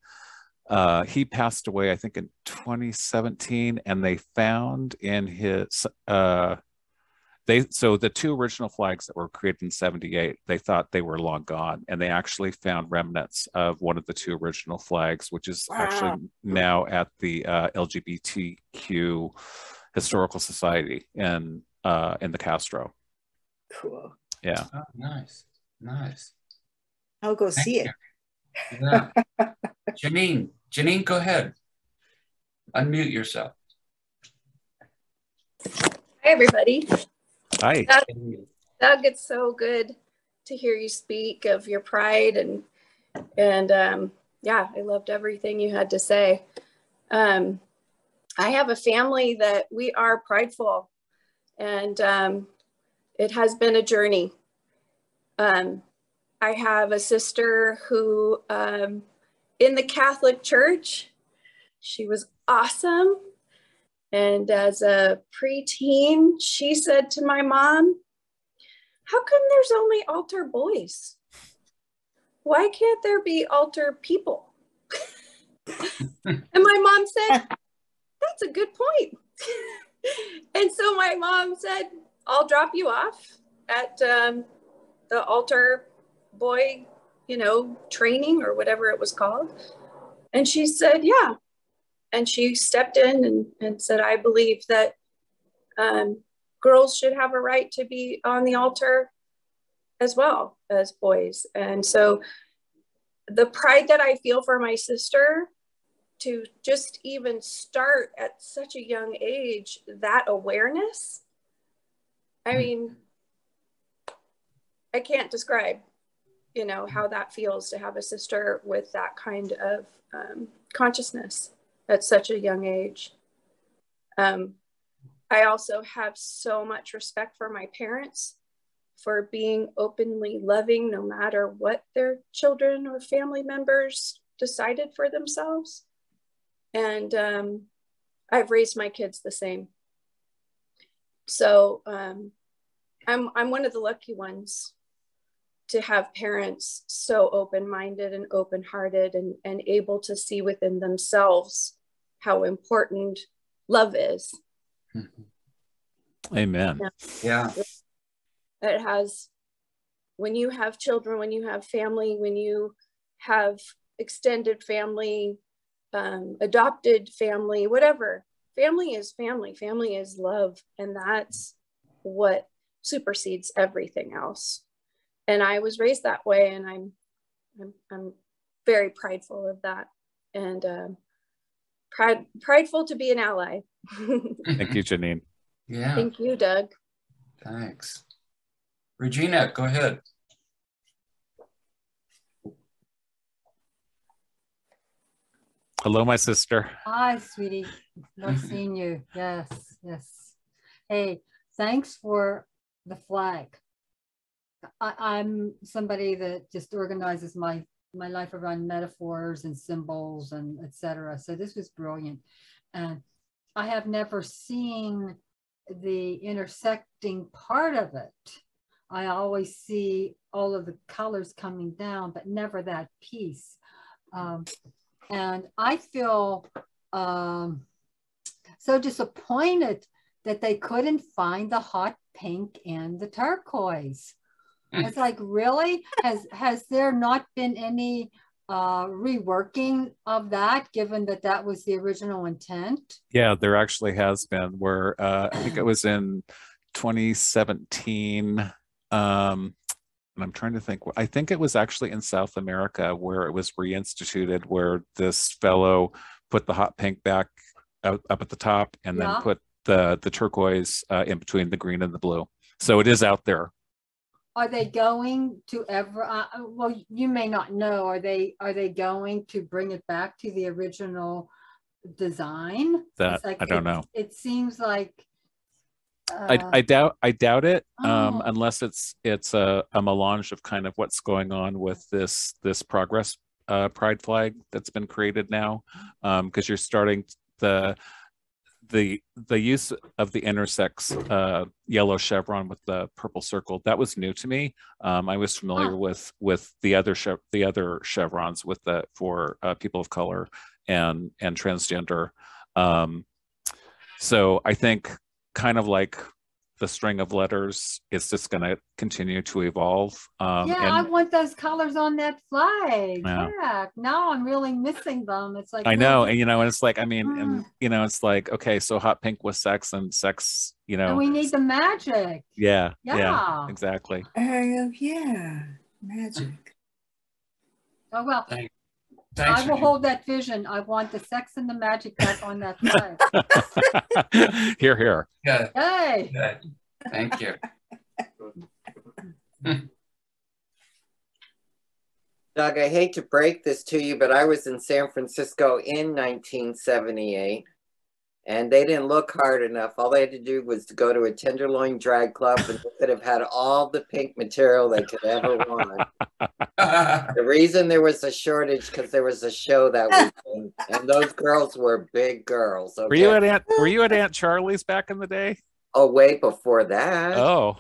he passed away, I think in 2017, and they found in his, so the 2 original flags that were created in 78, they thought they were long gone, and they actually found remnants of one of the 2 original flags, which is actually now at the LGBTQ Historical Society in the Castro. Cool. Yeah. Oh, nice. I'll go see it. Yeah. Janine, go ahead. Unmute yourself. Hi, everybody. Hi. Doug, it's so good to hear you speak of your pride and yeah, I loved everything you had to say. I have a family that we are prideful, and it has been a journey. I have a sister who, in the Catholic Church, she was awesome. And as a preteen, she said to my mom, "How come there's only altar boys? Why can't there be altar people?" And my mom said, "That's a good point." And so my mom said, "I'll drop you off at the altar boy, training or whatever it was called." And she said, "Yeah." And she stepped in and said, "I believe that girls should have a right to be on the altar as well as boys." And so the pride that I feel for my sister to just even start at such a young age, that awareness, I mean, I can't describe, how that feels to have a sister with that kind of consciousness at such a young age. I also have so much respect for my parents for being openly loving no matter what their children or family members decided for themselves. And I've raised my kids the same. So I'm one of the lucky ones to have parents so open-minded and open-hearted and able to see within themselves how important love is. Amen. Yeah. It has, when you have children, when you have family, when you have extended family, adopted family, whatever, family is family. Family is love. And that's what supersedes everything else. And I was raised that way, and I'm very prideful of that, and prideful to be an ally. Thank you, Janine. Yeah. Thank you, Doug. Thanks. Regina, go ahead. Hello, my sister. Hi, sweetie. Love seeing you. Yes, yes. Hey, thanks for the flag. I'm somebody that just organizes my life around metaphors and symbols and etc. So this was brilliant. And I have never seen the intersecting part of it. I always see all of the colors coming down, but never that piece. And I feel so disappointed that they couldn't find the hot pink and the turquoise. It's like, really? Has there not been any reworking of that, given that that was the original intent? Yeah, there actually has been, where I think it was in 2017. And I'm trying to think, I think it was actually in South America where it was reinstituted, where this fellow put the hot pink back up at the top and then put the turquoise in between the green and the blue. So it is out there. Are they going to ever, well, you may not know, are they going to bring it back to the original design? That like, I don't know. It seems like I doubt it, unless it's a melange of kind of what's going on with this progress pride flag that's been created now, because you're starting the use of the intersex yellow chevron with the purple circle. That was new to me. I was familiar with the other chevrons with for people of color and transgender. So I think kind of like the string of letters, it's just going to continue to evolve. I want those colors on that flag. Yeah. Now I'm really missing them. It's like, I know, and and it's like, I mean, and it's like, okay, so hot pink was sex, and sex, and we need the magic. Yeah, exactly. Yeah, magic. Oh well. Thanks, I will hold that vision. I want the sex and the magic back on that flag. Here. Yeah. Hey. Good. Thank you. Doug, I hate to break this to you, but I was in San Francisco in 1978, and they didn't look hard enough. All they had to do was to go to a Tenderloin drag club, and they could have had all the pink material they could ever want. The reason there was a shortage because there was a show that weekend, and those girls were big girls. Okay? Were you at Aunt Charlie's back in the day? Oh, way before that. Oh.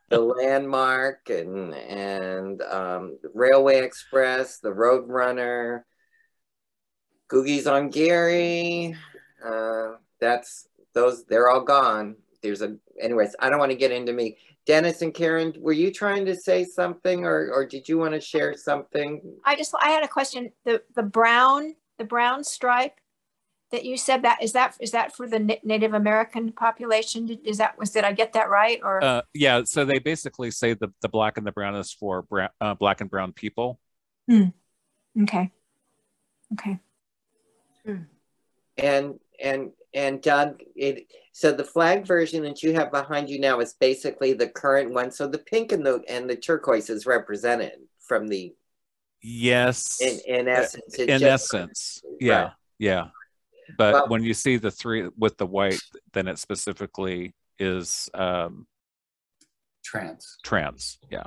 The Landmark and Railway Express, the Roadrunner, Googie's on Gary. They're all gone. Anyways, I don't want to get into me. Dennis and Karen, were you trying to say something, or did you want to share something? I had a question. The brown stripe that you said, is that for the Native American population? Did I get that right? Or yeah, so they basically say the black and the brown is for black and brown people. Okay. And Doug, so the flag version that you have behind you now is basically the current one. So the pink and the turquoise is represented from the. Yes. In essence. Essence. Yeah. Right. Yeah. But when you see the three with the white, then it specifically is trans. Yeah.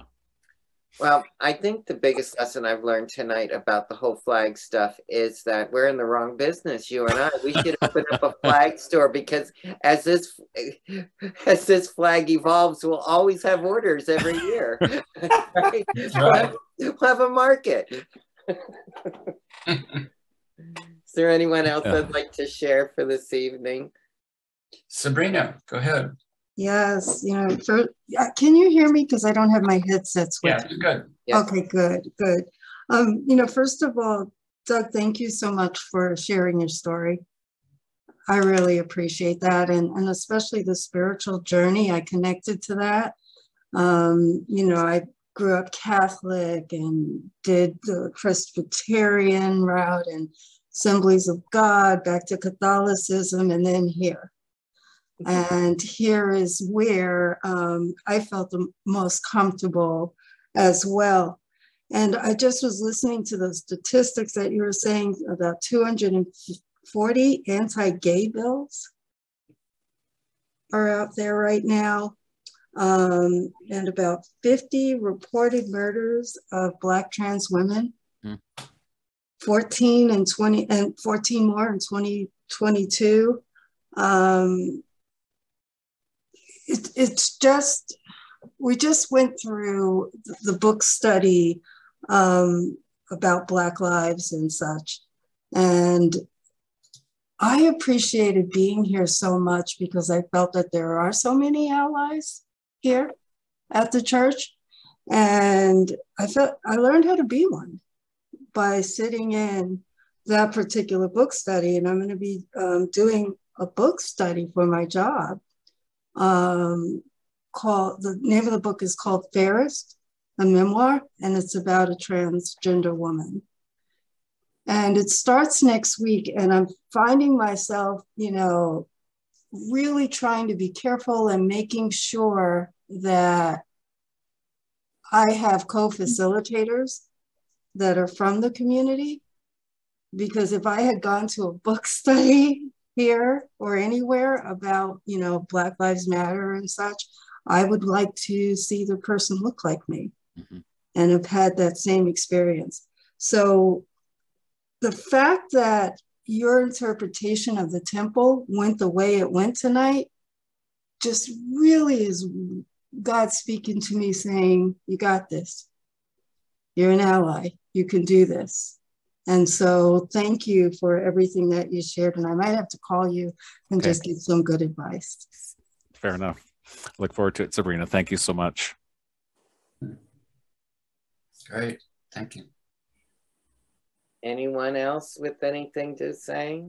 Well, I think the biggest lesson I've learned tonight about the whole flag stuff is that we're in the wrong business, you and I. We should open up a flag store, because as this flag evolves, we'll always have orders every year. Right? Right. We'll have a market. Is there anyone else that'd like to share for this evening? Sabrina, go ahead. Yes, can you hear me? Because I don't have my headsets with Yeah, me. good. Yeah. Okay, good. First of all, Doug, thank you so much for sharing your story. I really appreciate that. And especially the spiritual journey, I connected to that. I grew up Catholic and did the Presbyterian route and Assemblies of God, back to Catholicism, and then here. And here is where I felt the most comfortable as well. And I just was listening to the statistics that you were saying about 240 anti-gay bills are out there right now. And about 50 reported murders of Black trans women. 14 more in 2022. It's just, we just went through the book study about Black lives and such. And I appreciated being here so much because I felt that there are so many allies here at the church. And I learned how to be one by sitting in that particular book study. And I'm going to be doing a book study for my job. The name of the book is called Fairest, a memoir, and it's about a transgender woman. And it starts next week, and I'm finding myself, really trying to be careful and making sure that I have co-facilitators that are from the community. Because if I had gone to a book study here or anywhere about, Black Lives Matter and such, I would like to see the person look like me and have had that same experience. So the fact that your interpretation of the temple went the way it went tonight just really is God speaking to me saying, you got this. You're an ally. You can do this. And so thank you for everything that you shared. And I might have to call you and just give some good advice. Fair enough. Look forward to it, Sabrina. Thank you so much. Great. Thank you. Anyone else with anything to say?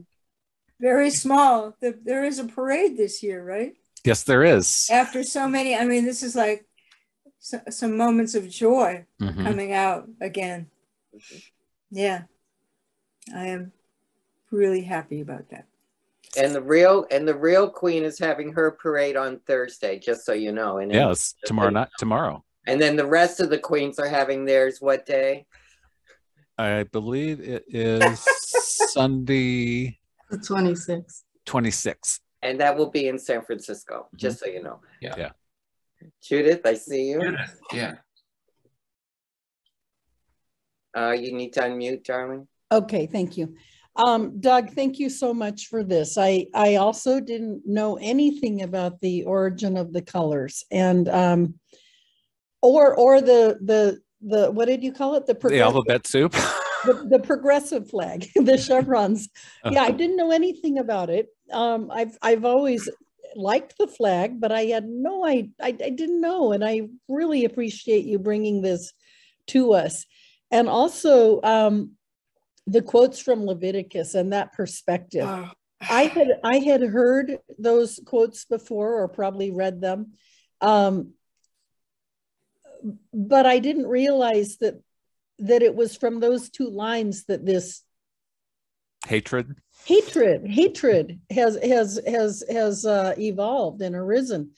Very small. There is a parade this year, right? Yes, there is. After so many, this is like some moments of joy coming out again. Yeah. I am really happy about that. And the real queen is having her parade on Thursday, just so you know. And yes, tomorrow. And then the rest of the queens are having theirs what day? I believe it is Sunday. The 26th. 26th. And that will be in San Francisco, just so you know. Yeah. Judith, I see you. Judith, yeah. You need to unmute, darling. Okay, thank you. Doug, thank you so much for this. I also didn't know anything about the origin of the colors, and or the what did you call it? The alphabet soup. The progressive flag, the chevrons. Yeah, I didn't know anything about it. I've always liked the flag, but I had no I didn't know, and I really appreciate you bringing this to us. And also the quotes from Leviticus and that perspective. Oh. I had heard those quotes before, or probably read them, but I didn't realize that it was from those two lines that this hatred has evolved and arisen.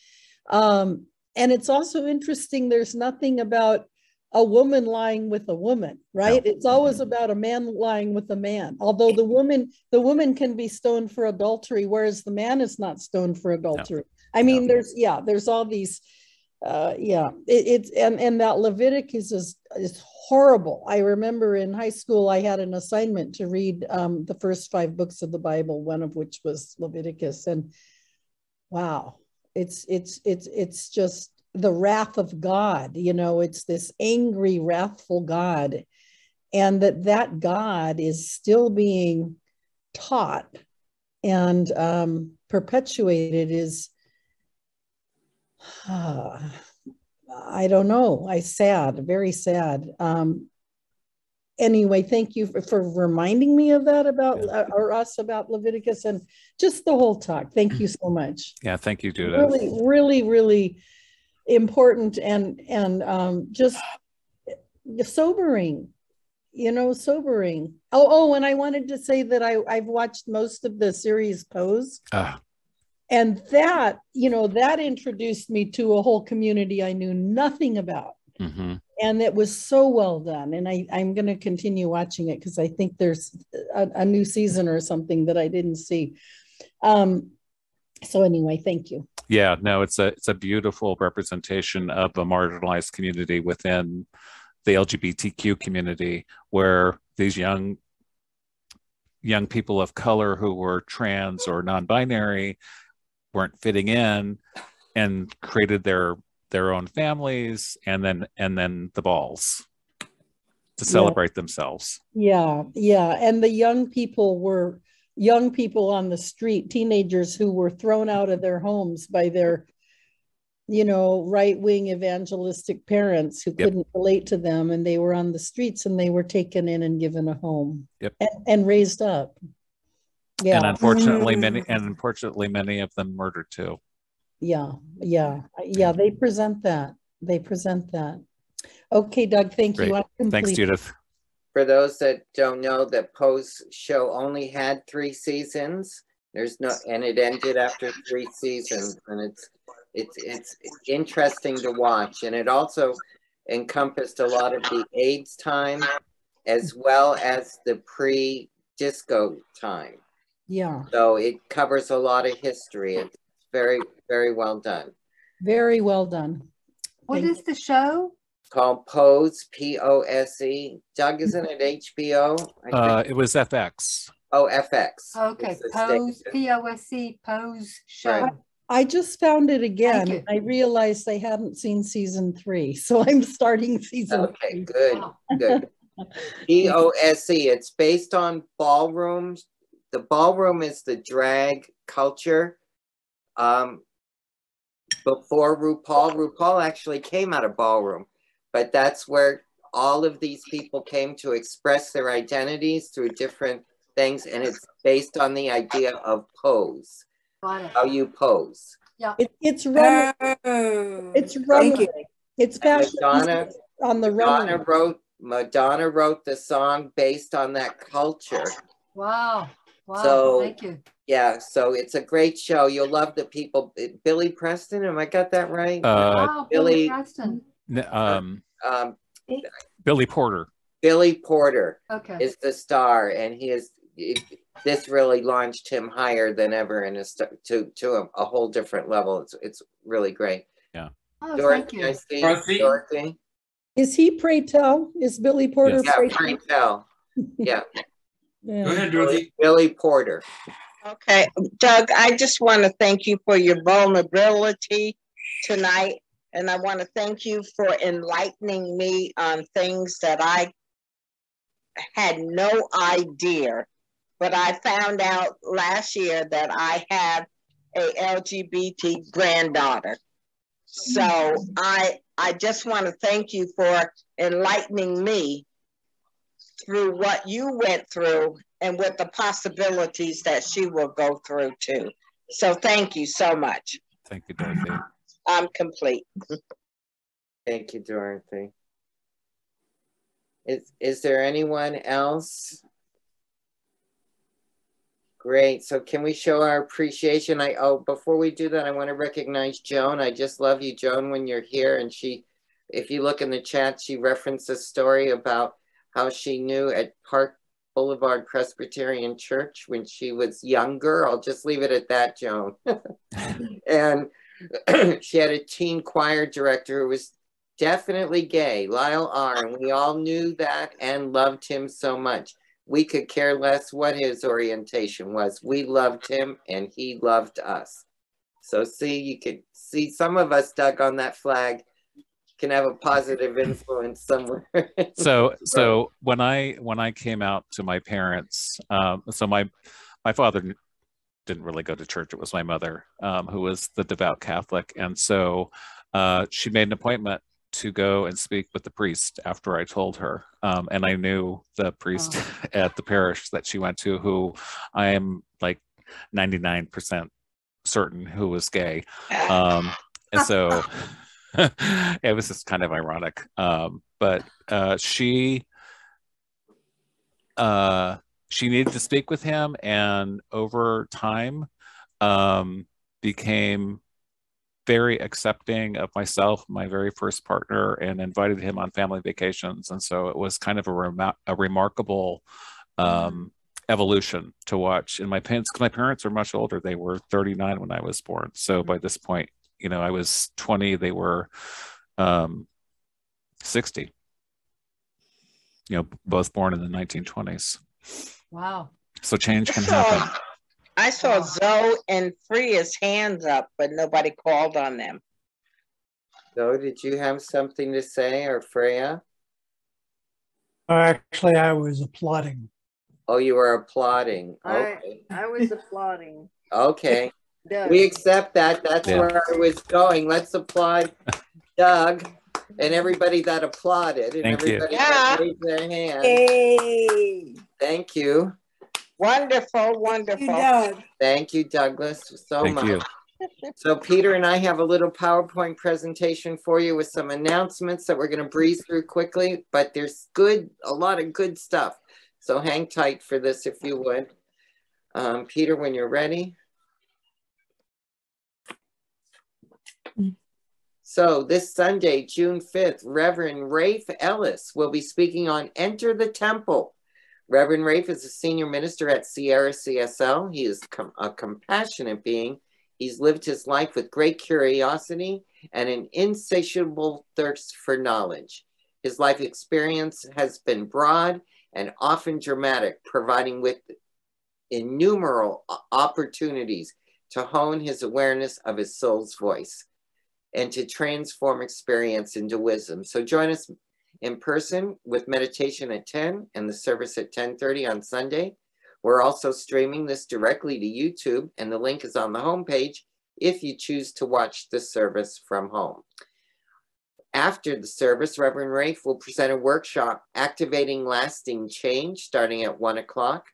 And it's also interesting, there's nothing about a woman lying with a woman, right? No. It's always about a man lying with a man, although the woman can be stoned for adultery, whereas the man is not stoned for adultery. No. I mean, there's all these it's and that Leviticus is horrible. I remember in high school I had an assignment to read the first 5 books of the Bible, one of which was Leviticus, and wow, it's just the wrath of God. You know, it's this angry, wrathful God, and that God is still being taught and perpetuated is. I don't know. Very sad. Anyway, thank you for reminding me of that about about Leviticus and just the whole talk. Thank you so much. Yeah, thank you, Judith. Really, really, really important and just sobering. You know, sobering. Oh, and I wanted to say that I've watched most of the series Pose. And that, you know, that introduced me to a whole community I knew nothing about. Mm-hmm. And it was so well done. And I'm going to continue watching it because I think there's a new season or something that I didn't see. So anyway, thank you. Yeah, no, it's a beautiful representation of a marginalized community within the LGBTQ community, where these young people of color who were trans or non-binary weren't fitting in and created their own families and then the balls to celebrate themselves. Yeah. And the young people were young people on the street, teenagers who were thrown out of their homes by their, you know, right-wing evangelistic parents who couldn't relate to them, and they were on the streets and they were taken in and given a home and raised up. Yeah. And unfortunately many of them murdered too. Yeah. They present that. Okay, Doug, thank you. Thanks, Judith. For those that don't know, the Pose show only had 3 seasons. And it ended after 3 seasons, and it's interesting to watch. And it also encompassed a lot of the AIDS time as well as the pre-disco time. Yeah. So it covers a lot of history. It's very, very well done. Very well done. What is the show? Called Pose, Pose. Doug, isn't it HBO? It was FX. Oh, FX. Okay, Pose, POSC, Pose show. Right. I just found it again. I realized I hadn't seen season 3, so I'm starting season 3. Good. POSC. It's based on ballrooms. The ballroom is the drag culture. Before RuPaul actually came out of ballroom, but that's where all of these people came to express their identities through different things, and it's based on the idea of pose. Got it. How you pose. Yeah. It's runway. It's runway. It's fashion on the runway. Madonna wrote the song based on that culture. Wow. So, thank you. Yeah, so it's a great show. You'll love the people. Billy Preston, am I got that right? Wow, Billy Preston. Billy Porter. Billy Porter Okay. is the star, and this really launched him higher than ever in to a whole different level. It's really great. Yeah. Oh, Dorothy, thank you. Dorothy. Is he Pray Tell? Is Billy Porter Yeah, Pray Pray Tell? Yeah. Yeah. Go ahead, Dorothy. Billy Porter. Okay, Doug, I just want to thank you for your vulnerability tonight. And I want to thank you for enlightening me on things that I had no idea. But I found out last year that I have a LGBT granddaughter. So I just want to thank you for enlightening me through what you went through and with the possibilities that she will go through too. So thank you so much. Thank you, Dorothy. I'm complete. Thank you, Dorothy. Is there anyone else? Great. So can we show our appreciation? Before we do that, I want to recognize Joan. I just love you, Joan, when you're here. And if you look in the chat, she referenced a story about how she knew at Park Boulevard Presbyterian Church when she was younger. I'll just leave it at that, Joan. And she had a teen choir director who was definitely gay, Lyle R. And we all knew that and loved him so much. We could care less what his orientation was. We loved him and he loved us. So see, you could see some of us stuck on that flag can have a positive influence somewhere. So when I came out to my parents, so my father didn't really go to church. It was my mother who was the devout Catholic. And so she made an appointment to go and speak with the priest after I told her. And I knew the priest at the parish that she went to, who I am like 99% certain who was gay. And so it was just kind of ironic. But she needed to speak with him, and over time became very accepting of myself, my very first partner, and invited him on family vacations. And so it was kind of a remarkable evolution to watch. And my parents are much older. They were 39 when I was born. So by this point, I was 20, they were 60, both born in the 1920s. Wow. So change can happen. I saw Zoe and Freya's hands up, but nobody called on them. Zoe, did you have something to say, or Freya? Actually, I was applauding. Oh, you were applauding. Okay. I was applauding. Okay. Doug. We accept that. That's where I was going. Let's applaud Doug and everybody that applauded and Thank everybody you. that raised their hand. Hey. Thank you. Wonderful, wonderful. Thank you, Douglas, so Thank much. you. So Peter and I have a little PowerPoint presentation for you with some announcements that we're going to breeze through quickly, but there's a lot of good stuff. So hang tight for this if you would. Peter, when you're ready. So this Sunday, June 5th, Reverend Rafe Ellis will be speaking on Enter the Temple. Reverend Rafe is a senior minister at Sierra CSL. He is a compassionate being. He's lived his life with great curiosity and an insatiable thirst for knowledge. His life experience has been broad and often dramatic, providing with innumerable opportunities to hone his awareness of his soul's voice and to transform experience into wisdom. So join us in person with meditation at 10 and the service at 10:30 on Sunday. We're also streaming this directly to YouTube, and the link is on the homepage if you choose to watch the service from home. After the service, Reverend Rafe will present a workshop, Activating Lasting Change, starting at 1 o'clock.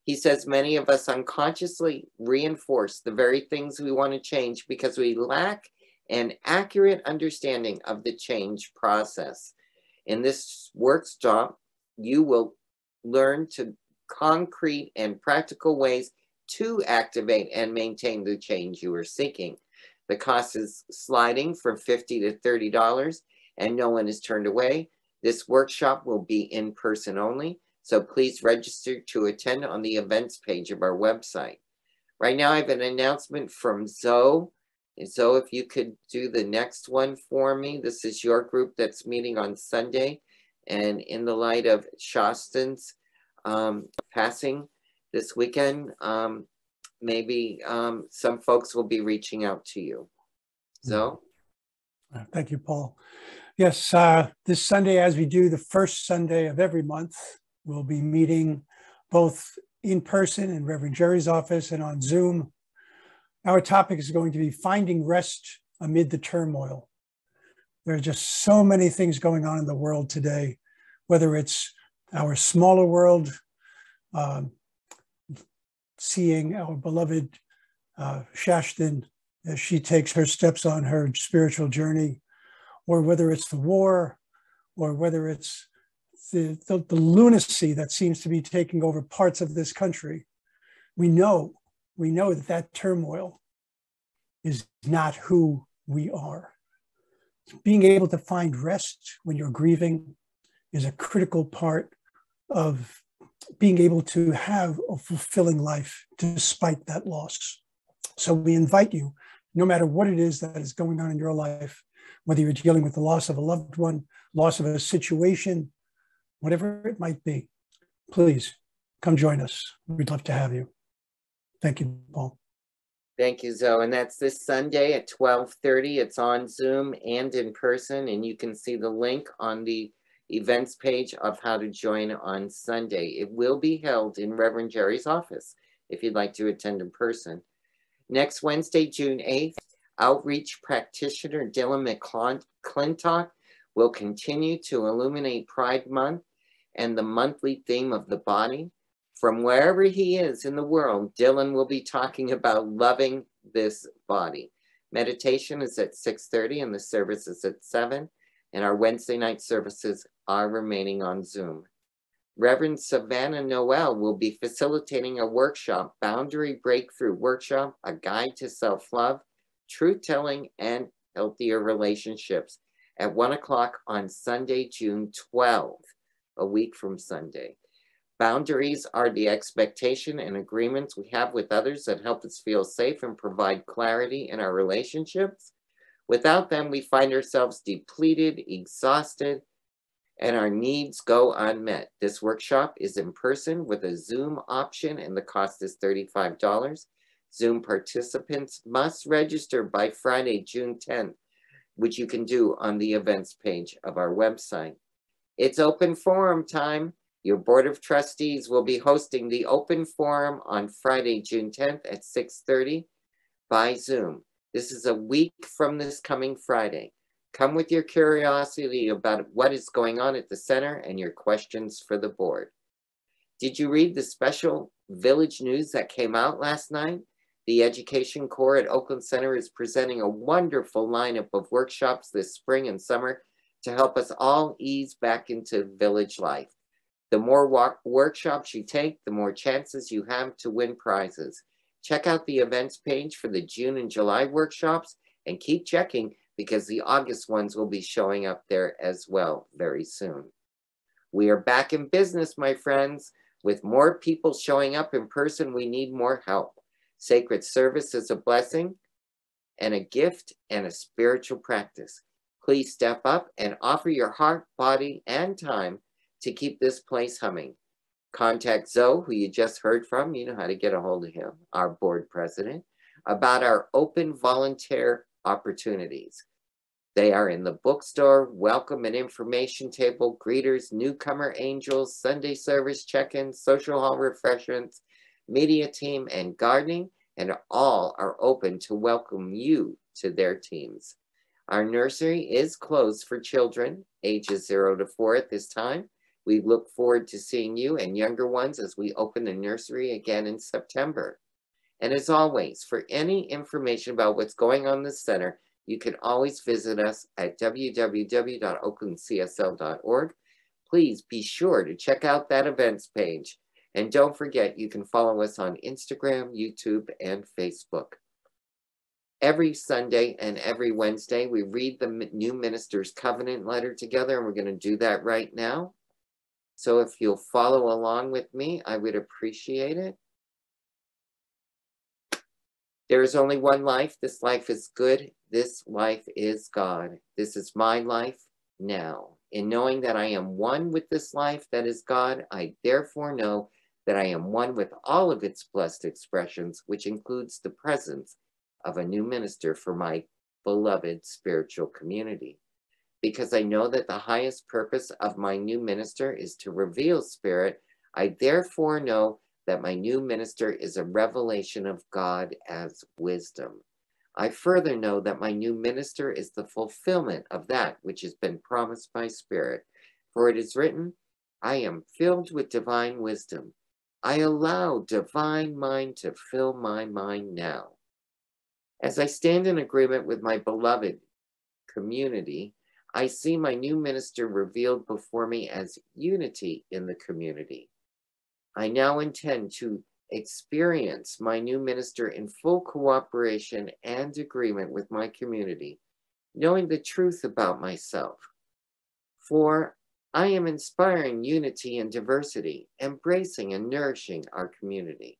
He says many of us unconsciously reinforce the very things we want to change because we lack an accurate understanding of the change process. In this workshop, you will learn to concrete and practical ways to activate and maintain the change you are seeking. The cost is sliding from $50 to $30, and no one is turned away. This workshop will be in person only, so please register to attend on the events page of our website. Right now I have an announcement from Zoe. Zoe, if you could do the next one for me. This is your group that's meeting on Sunday, and in the light of Shaston's passing this weekend, maybe some folks will be reaching out to you. Zoe? Thank you, Paul. Yes, this Sunday, as we do the first Sunday of every month, we'll be meeting both in person in Reverend Jerry's office and on Zoom. Our topic is going to be finding rest amid the turmoil. There are just so many things going on in the world today, whether it's our smaller world, seeing our beloved Shashton as she takes her steps on her spiritual journey, or whether it's the war, or whether it's the lunacy that seems to be taking over parts of this country. We know that turmoil is not who we are. Being able to find rest when you're grieving is a critical part of being able to have a fulfilling life despite that loss. So we invite you, no matter what it is that is going on in your life, whether you're dealing with the loss of a loved one, loss of a situation, whatever it might be, please come join us. We'd love to have you. Thank you, Paul. Thank you, Zoe. And that's this Sunday at 12:30. It's on Zoom and in person, and you can see the link on the events page of how to join on Sunday. It will be held in Reverend Jerry's office if you'd like to attend in person. Next Wednesday, June 8th, Outreach Practitioner Dylan McClintock will continue to illuminate Pride Month and the monthly theme of the body. From wherever he is in the world, Dylan will be talking about loving this body. Meditation is at 6:30 and the service is at 7, and our Wednesday night services are remaining on Zoom. Reverend Savannah Noel will be facilitating a workshop, Boundary Breakthrough Workshop, a guide to self-love, truth-telling, and healthier relationships at 1 o'clock on Sunday, June 12th, a week from Sunday. Boundaries are the expectation and agreements we have with others that help us feel safe and provide clarity in our relationships. Without them, we find ourselves depleted, exhausted, and our needs go unmet. This workshop is in person with a Zoom option, and the cost is $35. Zoom participants must register by Friday, June 10th, which you can do on the events page of our website. It's open forum time. Your Board of Trustees will be hosting the open forum on Friday, June 10th at 6:30 by Zoom. This is a week from this coming Friday. Come with your curiosity about what is going on at the center and your questions for the board. Did you read the special village news that came out last night? The Education Corps at Oakland Center is presenting a wonderful lineup of workshops this spring and summer to help us all ease back into village life. The more workshops you take, the more chances you have to win prizes. Check out the events page for the June and July workshops and keep checking because the August ones will be showing up there as well very soon. We are back in business, my friends. With more people showing up in person, we need more help. Sacred service is a blessing and a gift and a spiritual practice. Please step up and offer your heart, body, and time to keep this place humming. Contact Zoe, who you just heard from, you know how to get a hold of him, our board president, about our open volunteer opportunities. They are in the bookstore, welcome and information table, greeters, newcomer angels, Sunday service check-ins, social hall refreshments, media team, and gardening, and all are open to welcome you to their teams. Our nursery is closed for children ages 0 to 4 at this time. We look forward to seeing you and younger ones as we open the nursery again in September. And as always, for any information about what's going on in the center, you can always visit us at www.oaklandcsl.org. Please be sure to check out that events page. And don't forget, you can follow us on Instagram, YouTube, and Facebook. Every Sunday and every Wednesday, we read the new minister's covenant letter together, and we're going to do that right now. So if you'll follow along with me, I would appreciate it. There is only one life. This life is good. This life is God. This is my life now. In knowing that I am one with this life that is God, I therefore know that I am one with all of its blessed expressions, which includes the presence of a new minister for my beloved spiritual community. Because I know that the highest purpose of my new minister is to reveal spirit, I therefore know that my new minister is a revelation of God as wisdom. I further know that my new minister is the fulfillment of that which has been promised by Spirit. For it is written, I am filled with divine wisdom. I allow divine mind to fill my mind now. As I stand in agreement with my beloved community, I see my new minister revealed before me as unity in the community. I now intend to experience my new minister in full cooperation and agreement with my community, knowing the truth about myself. For I am inspiring unity and diversity, embracing and nourishing our community.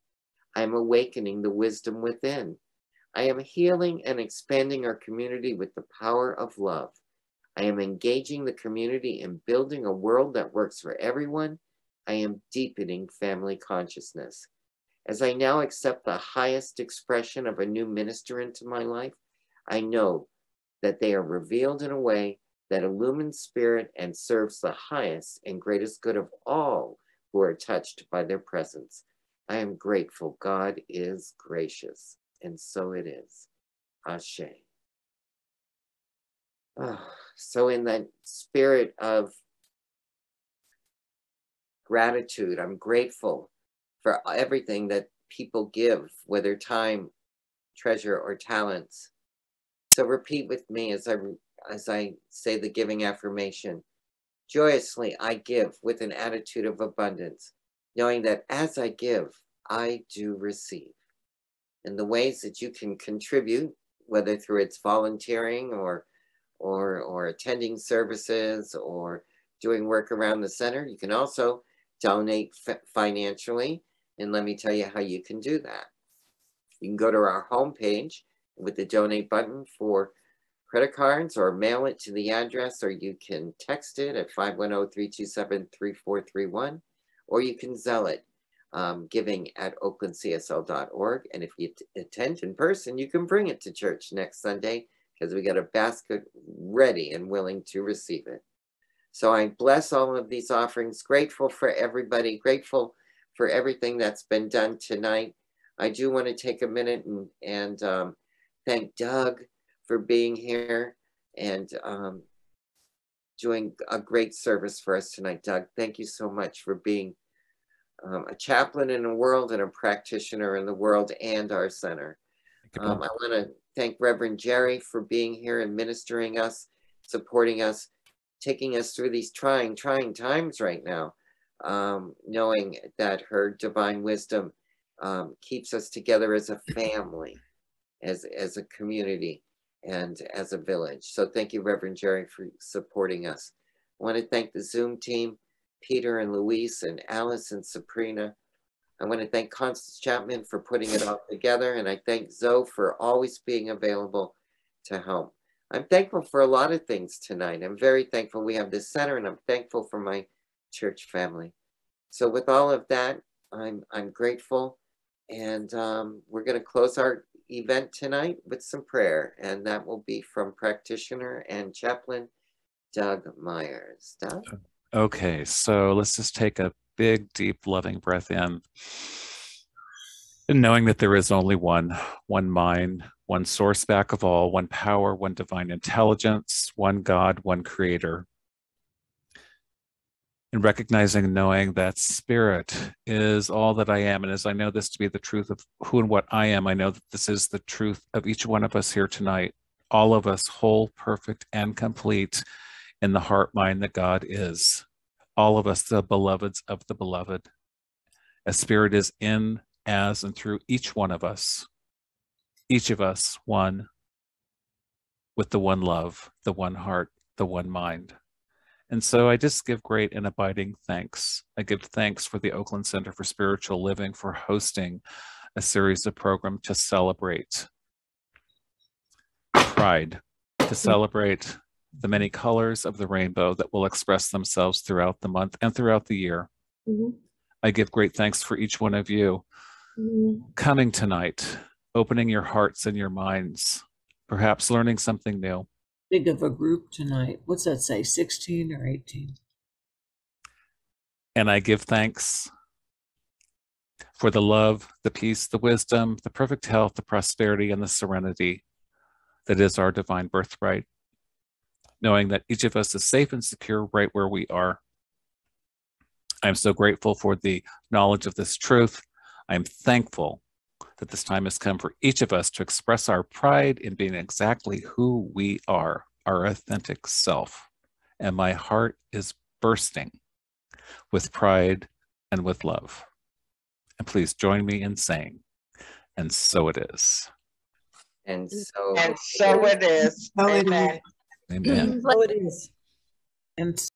I am awakening the wisdom within. I am healing and expanding our community with the power of love. I am engaging the community in building a world that works for everyone. I am deepening family consciousness. As I now accept the highest expression of a new minister into my life, I know that they are revealed in a way that illumines spirit and serves the highest and greatest good of all who are touched by their presence. I am grateful. God is gracious, and so it is. Ashe. So in that spirit of gratitude, I'm grateful for everything that people give, whether time, treasure, or talents. So repeat with me as I say the giving affirmation. Joyously, I give with an attitude of abundance, knowing that as I give, I do receive. And the ways that you can contribute, whether through its volunteering or attending services or doing work around the center, you can also donate financially. And let me tell you how you can do that. You can go to our homepage with the donate button for credit cards, or mail it to the address, or you can text it at 510-327-3431, or you can Zelle it, giving at oaklandcsl.org. And if you attend in person, you can bring it to church next Sunday, because we got a basket ready and willing to receive it. So I bless all of these offerings, grateful for everybody, grateful for everything that's been done tonight. I do want to take a minute and thank Doug for being here and doing a great service for us tonight. Doug, thank you so much for being a chaplain in the world and a practitioner in the world and our center. I want to thank Reverend Jerry for being here and ministering us, supporting us, taking us through these trying times right now, knowing that her divine wisdom keeps us together as a family, as a community, and as a village. So thank you, Reverend Jerry, for supporting us. I want to thank the Zoom team, Peter and Luis and Alice and Sabrina. I want to thank Constance Chapman for putting it all together, and I thank Zoe for always being available to help. I'm thankful for a lot of things tonight. I'm very thankful we have this center, and I'm thankful for my church family. So with all of that, I'm grateful, and we're going to close our event tonight with some prayer, and that will be from Practitioner and Chaplain Doug Myers. Doug? Okay, so let's just take a big, deep, loving breath in. And knowing that there is only one mind, one source back of all, one power, one divine intelligence, one God, one creator. And recognizing and knowing that spirit is all that I am. And as I know this to be the truth of who and what I am, I know that this is the truth of each one of us here tonight. All of us whole, perfect, and complete in the heart mind that God is. All of us the beloveds of the beloved. A spirit is in, as, and through each one of us. each of us one, with the one love, the one heart, the one mind. And so I just give great and abiding thanks. I give thanks for the Oakland Center for Spiritual Living for hosting a series of programs to celebrate pride, to celebrate the many colors of the rainbow that will express themselves throughout the month and throughout the year. I give great thanks for each one of you coming tonight, opening your hearts and your minds, perhaps learning something new. Big of a group tonight. What's that say, 16 or 18? And I give thanks for the love, the peace, the wisdom, the perfect health, the prosperity, and the serenity that is our divine birthright, knowing that each of us is safe and secure right where we are. I'm so grateful for the knowledge of this truth. I'm thankful that this time has come for each of us to express our pride in being exactly who we are, our authentic self. And my heart is bursting with pride and with love. And please join me in saying, and so it is. And so it is. Amen. Amen. So it is. And